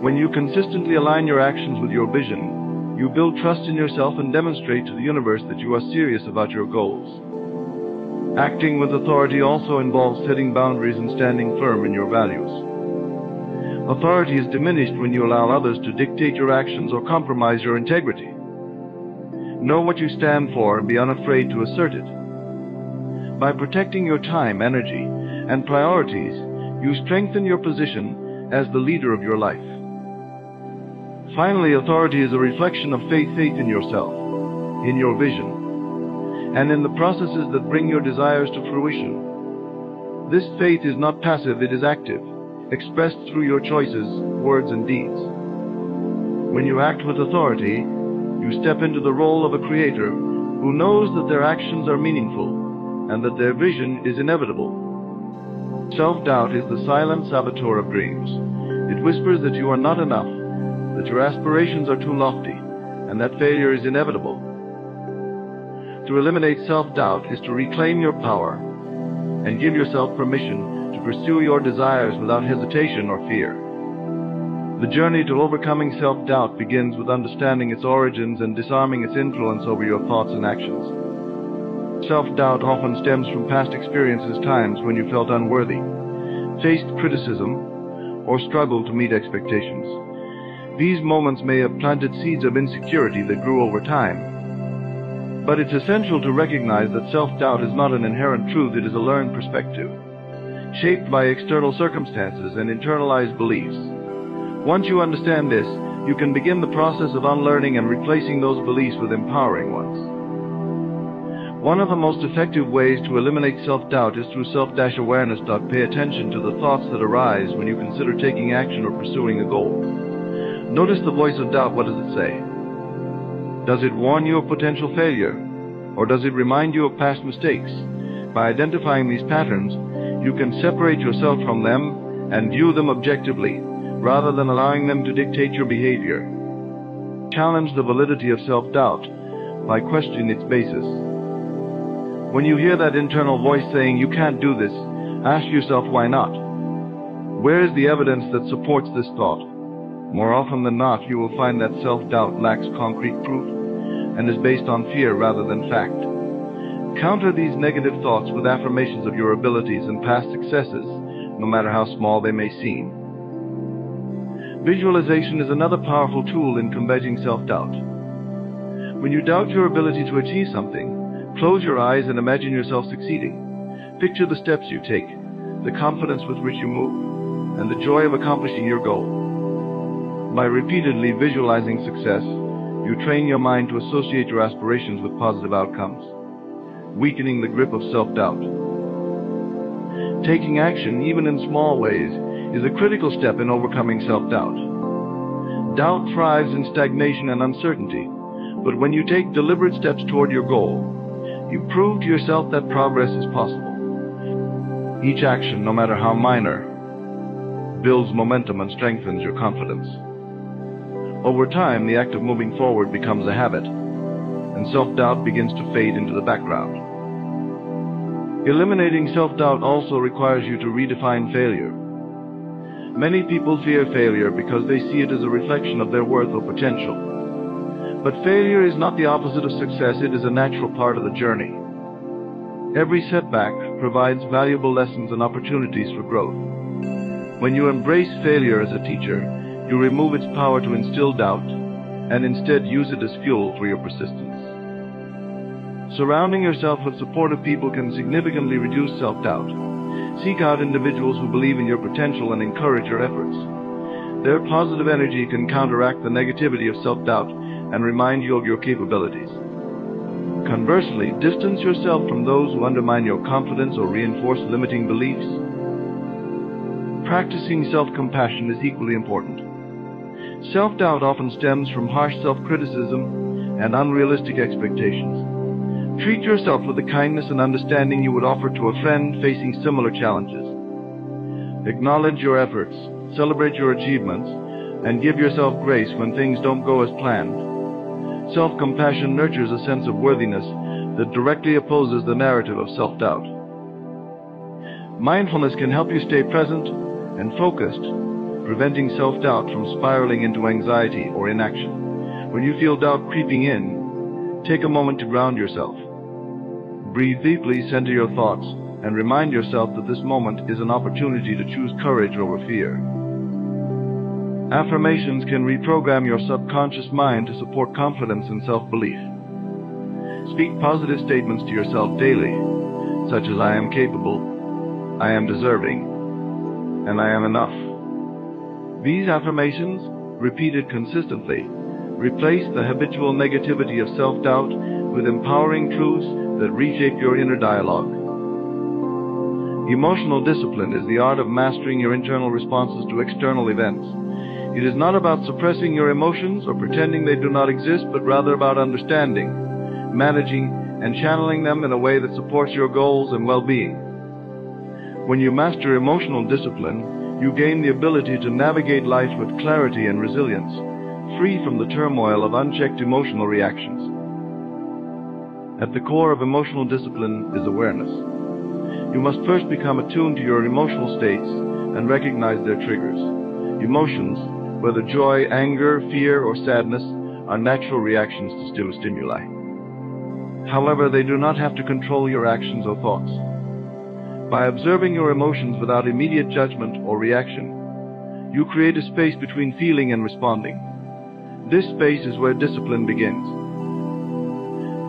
When you consistently align your actions with your vision, you build trust in yourself and demonstrate to the universe that you are serious about your goals. Acting with authority also involves setting boundaries and standing firm in your values. Authority is diminished when you allow others to dictate your actions or compromise your integrity. Know what you stand for and be unafraid to assert it. By protecting your time, energy, and priorities, you strengthen your position as the leader of your life. Finally, authority is a reflection of faith in yourself, in your vision, and in the processes that bring your desires to fruition. This faith is not passive, it is active, expressed through your choices, words, and deeds. When you act with authority, you step into the role of a creator who knows that their actions are meaningful and that their vision is inevitable. Self-doubt is the silent saboteur of dreams. It whispers that you are not enough, that your aspirations are too lofty, and that failure is inevitable. To eliminate self-doubt is to reclaim your power and give yourself permission to pursue your desires without hesitation or fear. The journey to overcoming self-doubt begins with understanding its origins and disarming its influence over your thoughts and actions. Self-doubt often stems from past experiences, times when you felt unworthy, faced criticism, or struggled to meet expectations. These moments may have planted seeds of insecurity that grew over time. But it's essential to recognize that self-doubt is not an inherent truth, it is a learned perspective, shaped by external circumstances and internalized beliefs. Once you understand this, you can begin the process of unlearning and replacing those beliefs with empowering ones. One of the most effective ways to eliminate self-doubt is through self-awareness. Pay attention to the thoughts that arise when you consider taking action or pursuing a goal. Notice the voice of doubt. What does it say? Does it warn you of potential failure? Or does it remind you of past mistakes? By identifying these patterns, you can separate yourself from them and view them objectively, rather than allowing them to dictate your behavior. Challenge the validity of self-doubt by questioning its basis. When you hear that internal voice saying, "You can't do this," ask yourself, why not? Where is the evidence that supports this thought? More often than not, you will find that self-doubt lacks concrete proof and is based on fear rather than fact. Counter these negative thoughts with affirmations of your abilities and past successes, no matter how small they may seem. Visualization is another powerful tool in combating self-doubt. When you doubt your ability to achieve something, close your eyes and imagine yourself succeeding. Picture the steps you take, the confidence with which you move, and the joy of accomplishing your goal. By repeatedly visualizing success, you train your mind to associate your aspirations with positive outcomes, weakening the grip of self-doubt. Taking action, even in small ways, is a critical step in overcoming self-doubt. Doubt thrives in stagnation and uncertainty, But when you take deliberate steps toward your goal, you prove to yourself that progress is possible. Each action, no matter how minor, builds momentum and strengthens your confidence. Over time, the act of moving forward becomes a habit, and self-doubt begins to fade into the background. Eliminating self-doubt also requires you to redefine failure. Many people fear failure because they see it as a reflection of their worth or potential. But failure is not the opposite of success, it is a natural part of the journey. Every setback provides valuable lessons and opportunities for growth. When you embrace failure as a teacher, you remove its power to instill doubt and instead use it as fuel for your persistence. Surrounding yourself with supportive people can significantly reduce self-doubt. Seek out individuals who believe in your potential and encourage your efforts. Their positive energy can counteract the negativity of self-doubt and remind you of your capabilities. Conversely, distance yourself from those who undermine your confidence or reinforce limiting beliefs. Practicing self-compassion is equally important. Self-doubt often stems from harsh self-criticism and unrealistic expectations. Treat yourself with the kindness and understanding you would offer to a friend facing similar challenges. Acknowledge your efforts, celebrate your achievements, and give yourself grace when things don't go as planned. Self-compassion nurtures a sense of worthiness that directly opposes the narrative of self-doubt. Mindfulness can help you stay present and focused, preventing self-doubt from spiraling into anxiety or inaction. When you feel doubt creeping in, take a moment to ground yourself. Breathe deeply, center your thoughts, and remind yourself that this moment is an opportunity to choose courage over fear. Affirmations can reprogram your subconscious mind to support confidence and self-belief. Speak positive statements to yourself daily, such as I am capable, I am deserving, and I am enough. These affirmations, repeated consistently, replace the habitual negativity of self-doubt with empowering truths that reshape your inner dialogue. Emotional discipline is the art of mastering your internal responses to external events. It is not about suppressing your emotions or pretending they do not exist, but rather about understanding, managing, and channeling them in a way that supports your goals and well-being. When you master emotional discipline, you gain the ability to navigate life with clarity and resilience, free from the turmoil of unchecked emotional reactions. At the core of emotional discipline is awareness. You must first become attuned to your emotional states and recognize their triggers. Emotions, whether joy, anger, fear, or sadness, are natural reactions to stimuli. However, they do not have to control your actions or thoughts. By observing your emotions without immediate judgment or reaction, you create a space between feeling and responding. This space is where discipline begins.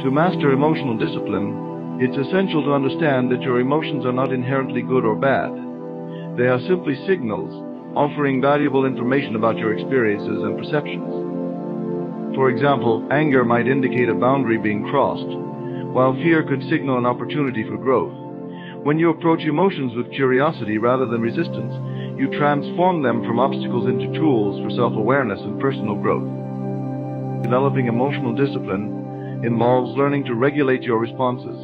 To master emotional discipline, it's essential to understand that your emotions are not inherently good or bad. They are simply signals, offering valuable information about your experiences and perceptions. For example, anger might indicate a boundary being crossed, while fear could signal an opportunity for growth. When you approach emotions with curiosity rather than resistance, you transform them from obstacles into tools for self-awareness and personal growth. Developing emotional discipline involves learning to regulate your responses.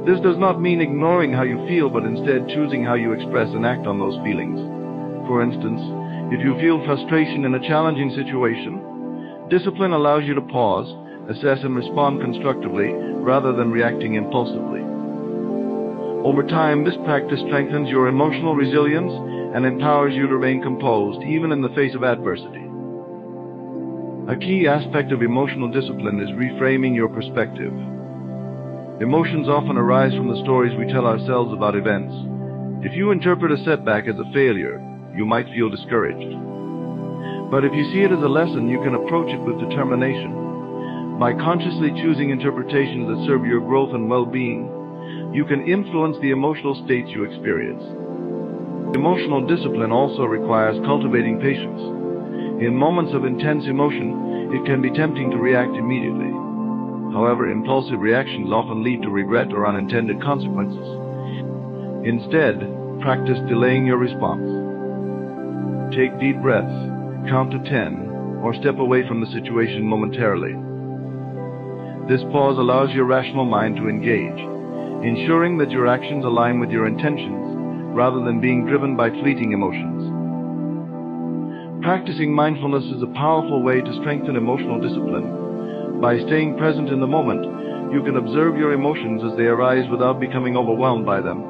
This does not mean ignoring how you feel, but instead choosing how you express and act on those feelings. For instance, if you feel frustration in a challenging situation, discipline allows you to pause, assess, and respond constructively rather than reacting impulsively. Over time, this practice strengthens your emotional resilience and empowers you to remain composed even in the face of adversity. A key aspect of emotional discipline is reframing your perspective. Emotions often arise from the stories we tell ourselves about events. If you interpret a setback as a failure, you might feel discouraged. But if you see it as a lesson, you can approach it with determination. By consciously choosing interpretations that serve your growth and well-being, you can influence the emotional states you experience. Emotional discipline also requires cultivating patience. In moments of intense emotion, it can be tempting to react immediately. However, impulsive reactions often lead to regret or unintended consequences. Instead, practice delaying your response. Take deep breaths, count to 10, or step away from the situation momentarily. This pause allows your rational mind to engage, ensuring that your actions align with your intentions rather than being driven by fleeting emotions. Practicing mindfulness is a powerful way to strengthen emotional discipline. By staying present in the moment, you can observe your emotions as they arise without becoming overwhelmed by them.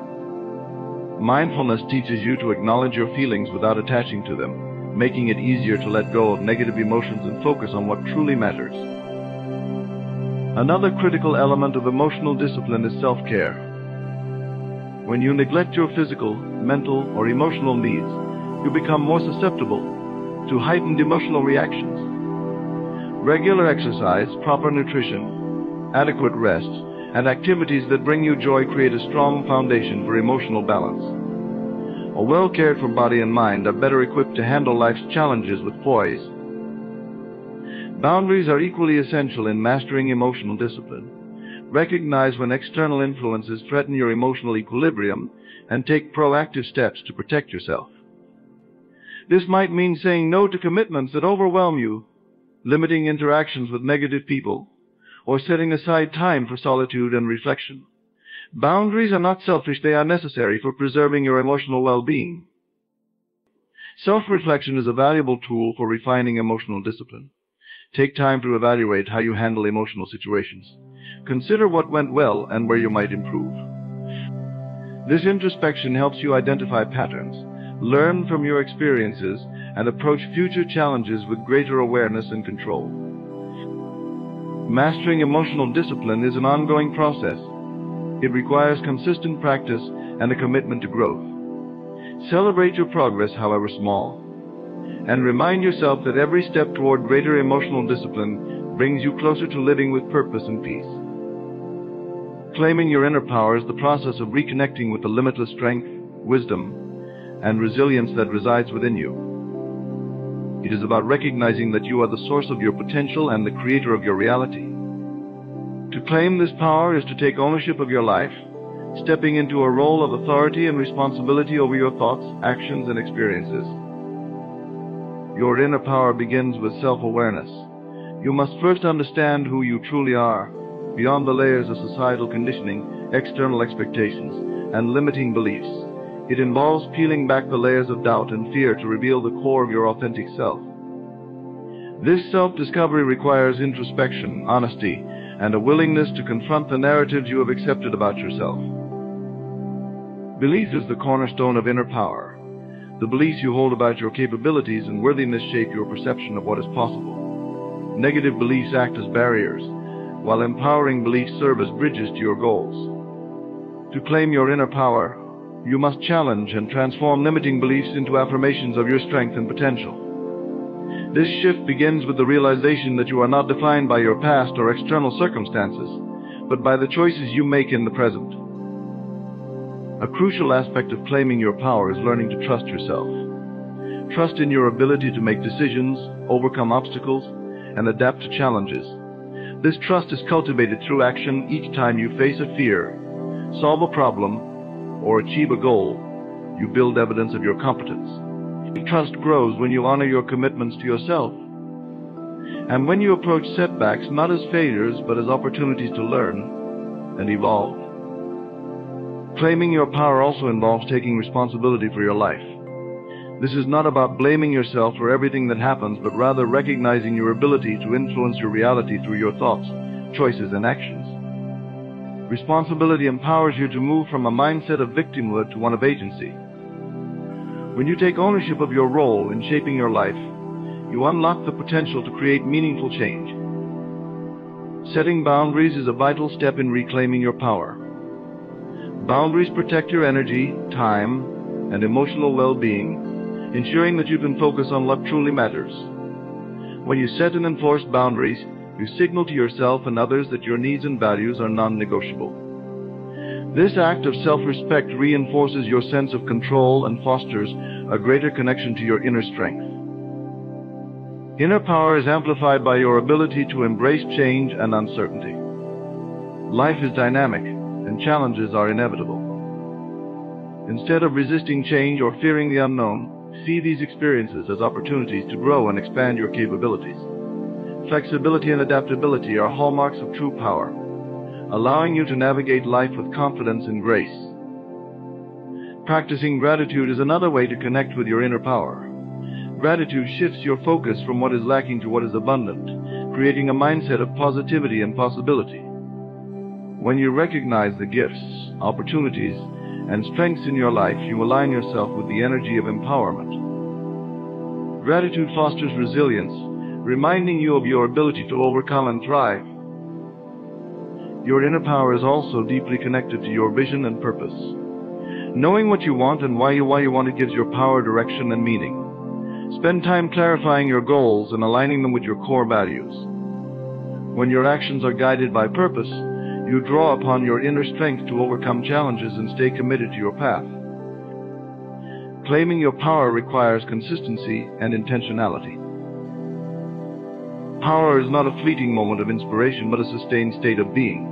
Mindfulness teaches you to acknowledge your feelings without attaching to them, making it easier to let go of negative emotions and focus on what truly matters. Another critical element of emotional discipline is self-care. When you neglect your physical, mental, or emotional needs, you become more susceptible to heightened emotional reactions. Regular exercise, proper nutrition, adequate rest, and activities that bring you joy create a strong foundation for emotional balance. A well-cared-for body and mind are better equipped to handle life's challenges with poise. Boundaries are equally essential in mastering emotional discipline. Recognize when external influences threaten your emotional equilibrium and take proactive steps to protect yourself. This might mean saying no to commitments that overwhelm you, limiting interactions with negative people, or setting aside time for solitude and reflection. Boundaries are not selfish, they are necessary for preserving your emotional well-being. Self-reflection is a valuable tool for refining emotional discipline. Take time to evaluate how you handle emotional situations. Consider what went well and where you might improve. This introspection helps you identify patterns, learn from your experiences, and approach future challenges with greater awareness and control. Mastering emotional discipline is an ongoing process. It requires consistent practice and a commitment to growth. Celebrate your progress, however small, and remind yourself that every step toward greater emotional discipline brings you closer to living with purpose and peace. Claiming your inner power is the process of reconnecting with the limitless strength, wisdom, and resilience that resides within you. It is about recognizing that you are the source of your potential and the creator of your reality. To claim this power is to take ownership of your life, stepping into a role of authority and responsibility over your thoughts, actions, and experiences. Your inner power begins with self-awareness. You must first understand who you truly are, beyond the layers of societal conditioning, external expectations, and limiting beliefs. It involves peeling back the layers of doubt and fear to reveal the core of your authentic self. This self-discovery requires introspection, honesty, and a willingness to confront the narratives you have accepted about yourself. Belief is the cornerstone of inner power. The beliefs you hold about your capabilities and worthiness shape your perception of what is possible. Negative beliefs act as barriers, while empowering beliefs serve as bridges to your goals. To claim your inner power, you must challenge and transform limiting beliefs into affirmations of your strength and potential. This shift begins with the realization that you are not defined by your past or external circumstances, but by the choices you make in the present. A crucial aspect of claiming your power is learning to trust yourself. Trust in your ability to make decisions, overcome obstacles, and adapt to challenges. This trust is cultivated through action each time you face a fear, solve a problem, or achieve a goal. You build evidence of your competence. Trust grows when you honor your commitments to yourself, and when you approach setbacks not as failures but as opportunities to learn and evolve. Claiming your power also involves taking responsibility for your life. This is not about blaming yourself for everything that happens, but rather recognizing your ability to influence your reality through your thoughts, choices, and actions. Responsibility empowers you to move from a mindset of victimhood to one of agency. When you take ownership of your role in shaping your life, you unlock the potential to create meaningful change. Setting boundaries is a vital step in reclaiming your power. Boundaries protect your energy, time, and emotional well-being, ensuring that you can focus on what truly matters. When you set and enforce boundaries, you signal to yourself and others that your needs and values are non-negotiable. This act of self-respect reinforces your sense of control and fosters a greater connection to your inner strength. Inner power is amplified by your ability to embrace change and uncertainty. Life is dynamic, and challenges are inevitable. Instead of resisting change or fearing the unknown, see these experiences as opportunities to grow and expand your capabilities. Flexibility and adaptability are hallmarks of true power, allowing you to navigate life with confidence and grace. Practicing gratitude is another way to connect with your inner power. Gratitude shifts your focus from what is lacking to what is abundant, creating a mindset of positivity and possibility. When you recognize the gifts, opportunities, and strengths in your life, you align yourself with the energy of empowerment. Gratitude fosters resilience, reminding you of your ability to overcome and thrive. Your inner power is also deeply connected to your vision and purpose. Knowing what you want and why you want it gives your power direction and meaning. Spend time clarifying your goals and aligning them with your core values. When your actions are guided by purpose, you draw upon your inner strength to overcome challenges and stay committed to your path. Claiming your power requires consistency and intentionality. Power is not a fleeting moment of inspiration, but a sustained state of being.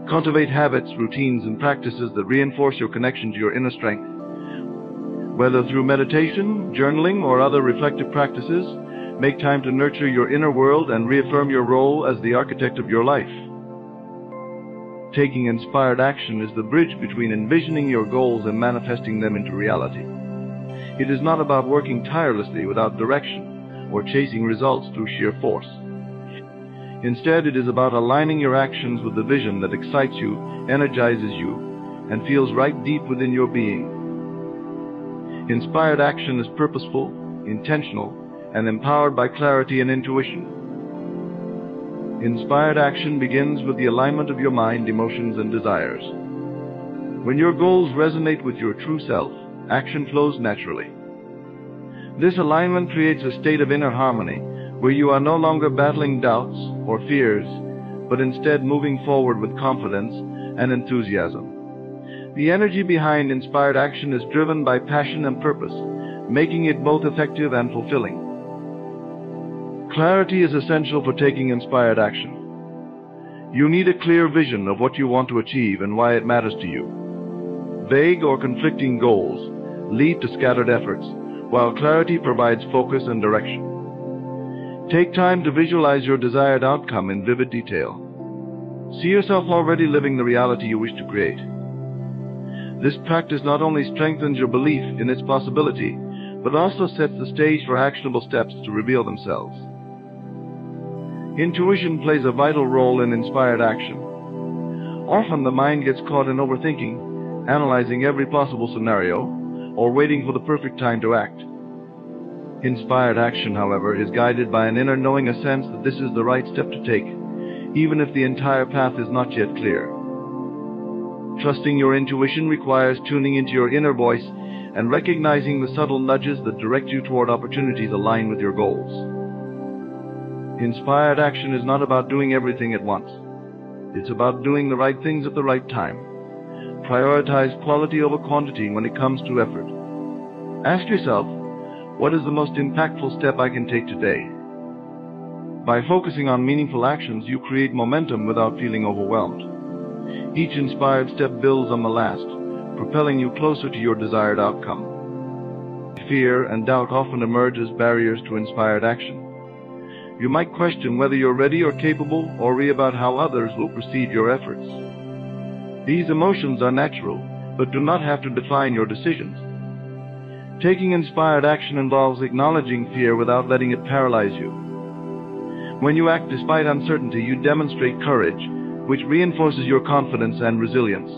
Cultivate habits, routines, and practices that reinforce your connection to your inner strength. Whether through meditation, journaling, or other reflective practices, make time to nurture your inner world and reaffirm your role as the architect of your life. Taking inspired action is the bridge between envisioning your goals and manifesting them into reality. It is not about working tirelessly without direction or chasing results through sheer force. Instead, it is about aligning your actions with the vision that excites you, energizes you, and feels right deep within your being. Inspired action is purposeful, intentional, and empowered by clarity and intuition. Inspired action begins with the alignment of your mind, emotions, and desires. When your goals resonate with your true self, action flows naturally. This alignment creates a state of inner harmony where you are no longer battling doubts or fears, but instead moving forward with confidence and enthusiasm. The energy behind inspired action is driven by passion and purpose, making it both effective and fulfilling. Clarity is essential for taking inspired action. You need a clear vision of what you want to achieve and why it matters to you. Vague or conflicting goals lead to scattered efforts, while clarity provides focus and direction. Take time to visualize your desired outcome in vivid detail. See yourself already living the reality you wish to create. This practice not only strengthens your belief in its possibility, but also sets the stage for actionable steps to reveal themselves. Intuition plays a vital role in inspired action. Often the mind gets caught in overthinking, analyzing every possible scenario, or waiting for the perfect time to act. Inspired action, however, is guided by an inner knowing, a sense that this is the right step to take, even if the entire path is not yet clear. Trusting your intuition requires tuning into your inner voice and recognizing the subtle nudges that direct you toward opportunities aligned with your goals. Inspired action is not about doing everything at once. It's about doing the right things at the right time. Prioritize quality over quantity when it comes to effort. Ask yourself, what is the most impactful step I can take today? By focusing on meaningful actions, you create momentum without feeling overwhelmed. Each inspired step builds on the last, propelling you closer to your desired outcome. Fear and doubt often emerge as barriers to inspired action. You might question whether you're ready or capable, or worry about how others will perceive your efforts. These emotions are natural, but do not have to define your decisions. Taking inspired action involves acknowledging fear without letting it paralyze you. When you act despite uncertainty, you demonstrate courage, which reinforces your confidence and resilience.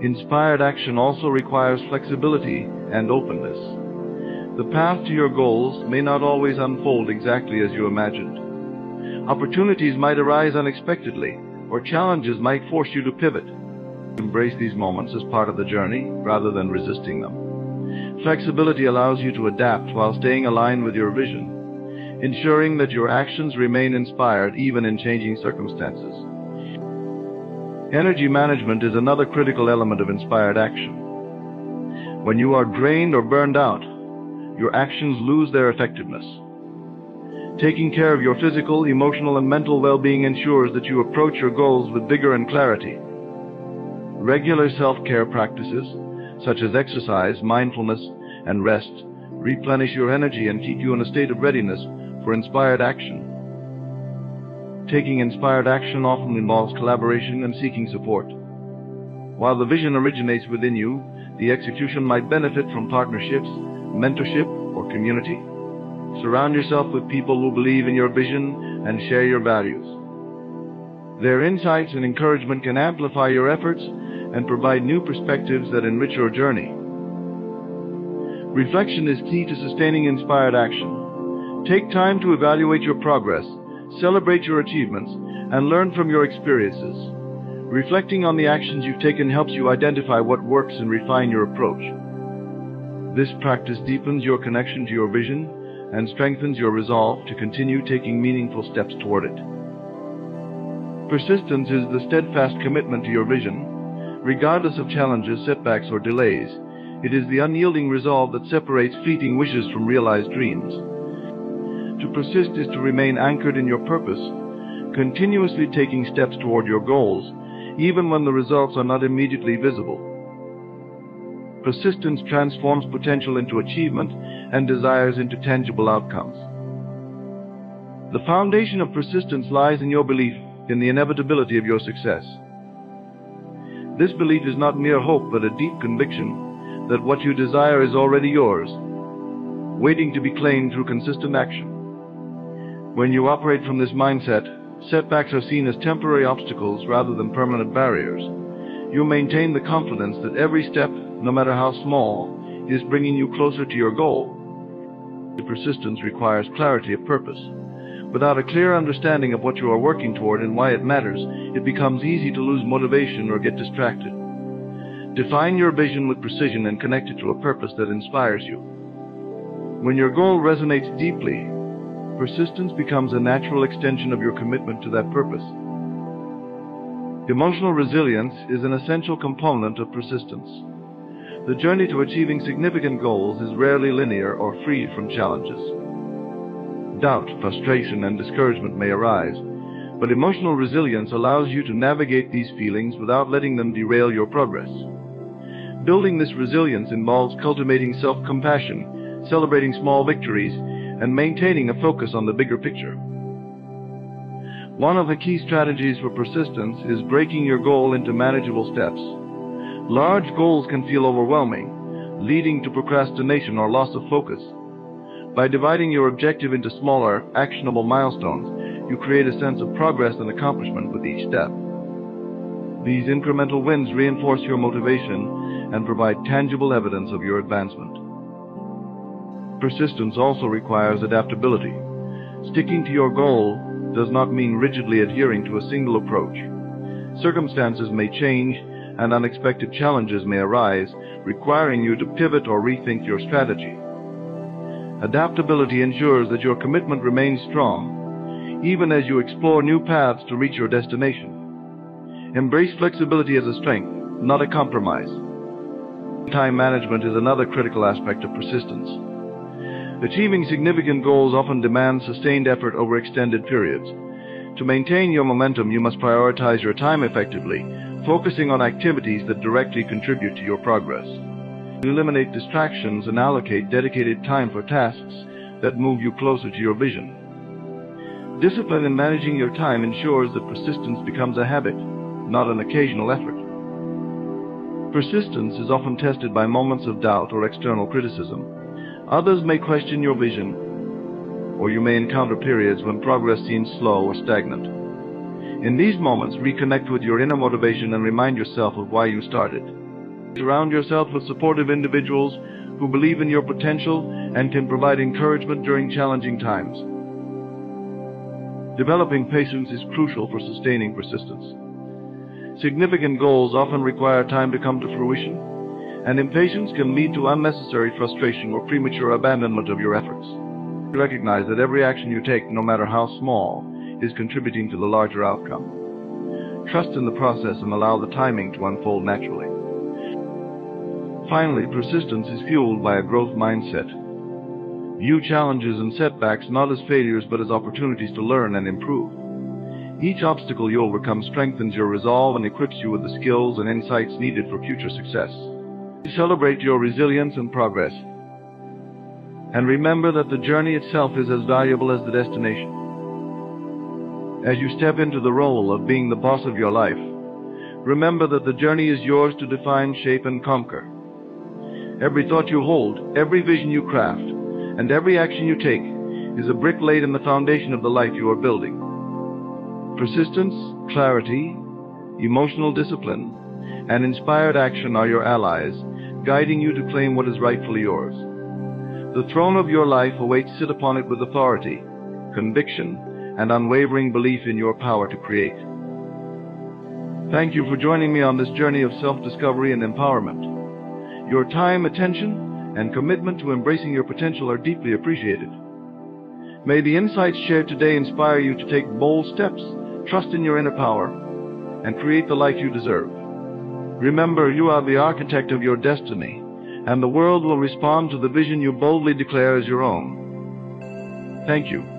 Inspired action also requires flexibility and openness. The path to your goals may not always unfold exactly as you imagined. Opportunities might arise unexpectedly, or challenges might force you to pivot. Embrace these moments as part of the journey rather than resisting them. Flexibility allows you to adapt while staying aligned with your vision, ensuring that your actions remain inspired even in changing circumstances. Energy management is another critical element of inspired action. When you are drained or burned out, your actions lose their effectiveness. Taking care of your physical, emotional, and mental well-being ensures that you approach your goals with vigor and clarity. Regular self-care practices, such as exercise, mindfulness, and rest, replenish your energy and keep you in a state of readiness for inspired action. Taking inspired action often involves collaboration and seeking support. While the vision originates within you, the execution might benefit from partnerships, mentorship, or community. Surround yourself with people who believe in your vision and share your values. Their insights and encouragement can amplify your efforts and provide new perspectives that enrich your journey. Reflection is key to sustaining inspired action. Take time to evaluate your progress, celebrate your achievements, and learn from your experiences. Reflecting on the actions you've taken helps you identify what works and refine your approach. This practice deepens your connection to your vision and strengthens your resolve to continue taking meaningful steps toward it. Persistence is the steadfast commitment to your vision. Regardless of challenges, setbacks, or delays, it is the unyielding resolve that separates fleeting wishes from realized dreams. To persist is to remain anchored in your purpose, continuously taking steps toward your goals, even when the results are not immediately visible. Persistence transforms potential into achievement and desires into tangible outcomes. The foundation of persistence lies in your belief in the inevitability of your success. This belief is not mere hope, but a deep conviction that what you desire is already yours, waiting to be claimed through consistent action. When you operate from this mindset, setbacks are seen as temporary obstacles rather than permanent barriers. You maintain the confidence that every step, no matter how small, is bringing you closer to your goal. The persistence requires clarity of purpose. Without a clear understanding of what you are working toward and why it matters, it becomes easy to lose motivation or get distracted. Define your vision with precision and connect it to a purpose that inspires you. When your goal resonates deeply, persistence becomes a natural extension of your commitment to that purpose. Emotional resilience is an essential component of persistence. The journey to achieving significant goals is rarely linear or free from challenges. Doubt, frustration, and discouragement may arise, but emotional resilience allows you to navigate these feelings without letting them derail your progress. Building this resilience involves cultivating self-compassion, celebrating small victories, and maintaining a focus on the bigger picture. One of the key strategies for persistence is breaking your goal into manageable steps. Large goals can feel overwhelming, leading to procrastination or loss of focus. By dividing your objective into smaller, actionable milestones, you create a sense of progress and accomplishment with each step. These incremental wins reinforce your motivation and provide tangible evidence of your advancement. Persistence also requires adaptability. Sticking to your goal does not mean rigidly adhering to a single approach. Circumstances may change and unexpected challenges may arise, requiring you to pivot or rethink your strategy. Adaptability ensures that your commitment remains strong, even as you explore new paths to reach your destination. Embrace flexibility as a strength, not a compromise. Time management is another critical aspect of persistence. Achieving significant goals often demands sustained effort over extended periods. To maintain your momentum, you must prioritize your time effectively, focusing on activities that directly contribute to your progress. Eliminate distractions and allocate dedicated time for tasks that move you closer to your vision. Discipline in managing your time ensures that persistence becomes a habit, not an occasional effort. Persistence is often tested by moments of doubt or external criticism. Others may question your vision, or you may encounter periods when progress seems slow or stagnant. In these moments, reconnect with your inner motivation and remind yourself of why you started. Surround yourself with supportive individuals who believe in your potential and can provide encouragement during challenging times. Developing patience is crucial for sustaining persistence. Significant goals often require time to come to fruition, and impatience can lead to unnecessary frustration or premature abandonment of your efforts. Recognize that every action you take, no matter how small, is contributing to the larger outcome. Trust in the process and allow the timing to unfold naturally. Finally, persistence is fueled by a growth mindset. View challenges and setbacks not as failures but as opportunities to learn and improve. Each obstacle you overcome strengthens your resolve and equips you with the skills and insights needed for future success. Celebrate your resilience and progress. and remember that the journey itself is as valuable as the destination. As you step into the role of being the boss of your life, remember that the journey is yours to define, shape, and conquer. Every thought you hold, every vision you craft, and every action you take is a brick laid in the foundation of the life you are building. Persistence, clarity, emotional discipline, and inspired action are your allies, guiding you to claim what is rightfully yours. The throne of your life awaits. Sit upon it with authority, conviction, and unwavering belief in your power to create. Thank you for joining me on this journey of self-discovery and empowerment. Your time, attention, and commitment to embracing your potential are deeply appreciated. May the insights shared today inspire you to take bold steps, trust in your inner power, and create the life you deserve. Remember, you are the architect of your destiny, and the world will respond to the vision you boldly declare as your own. Thank you.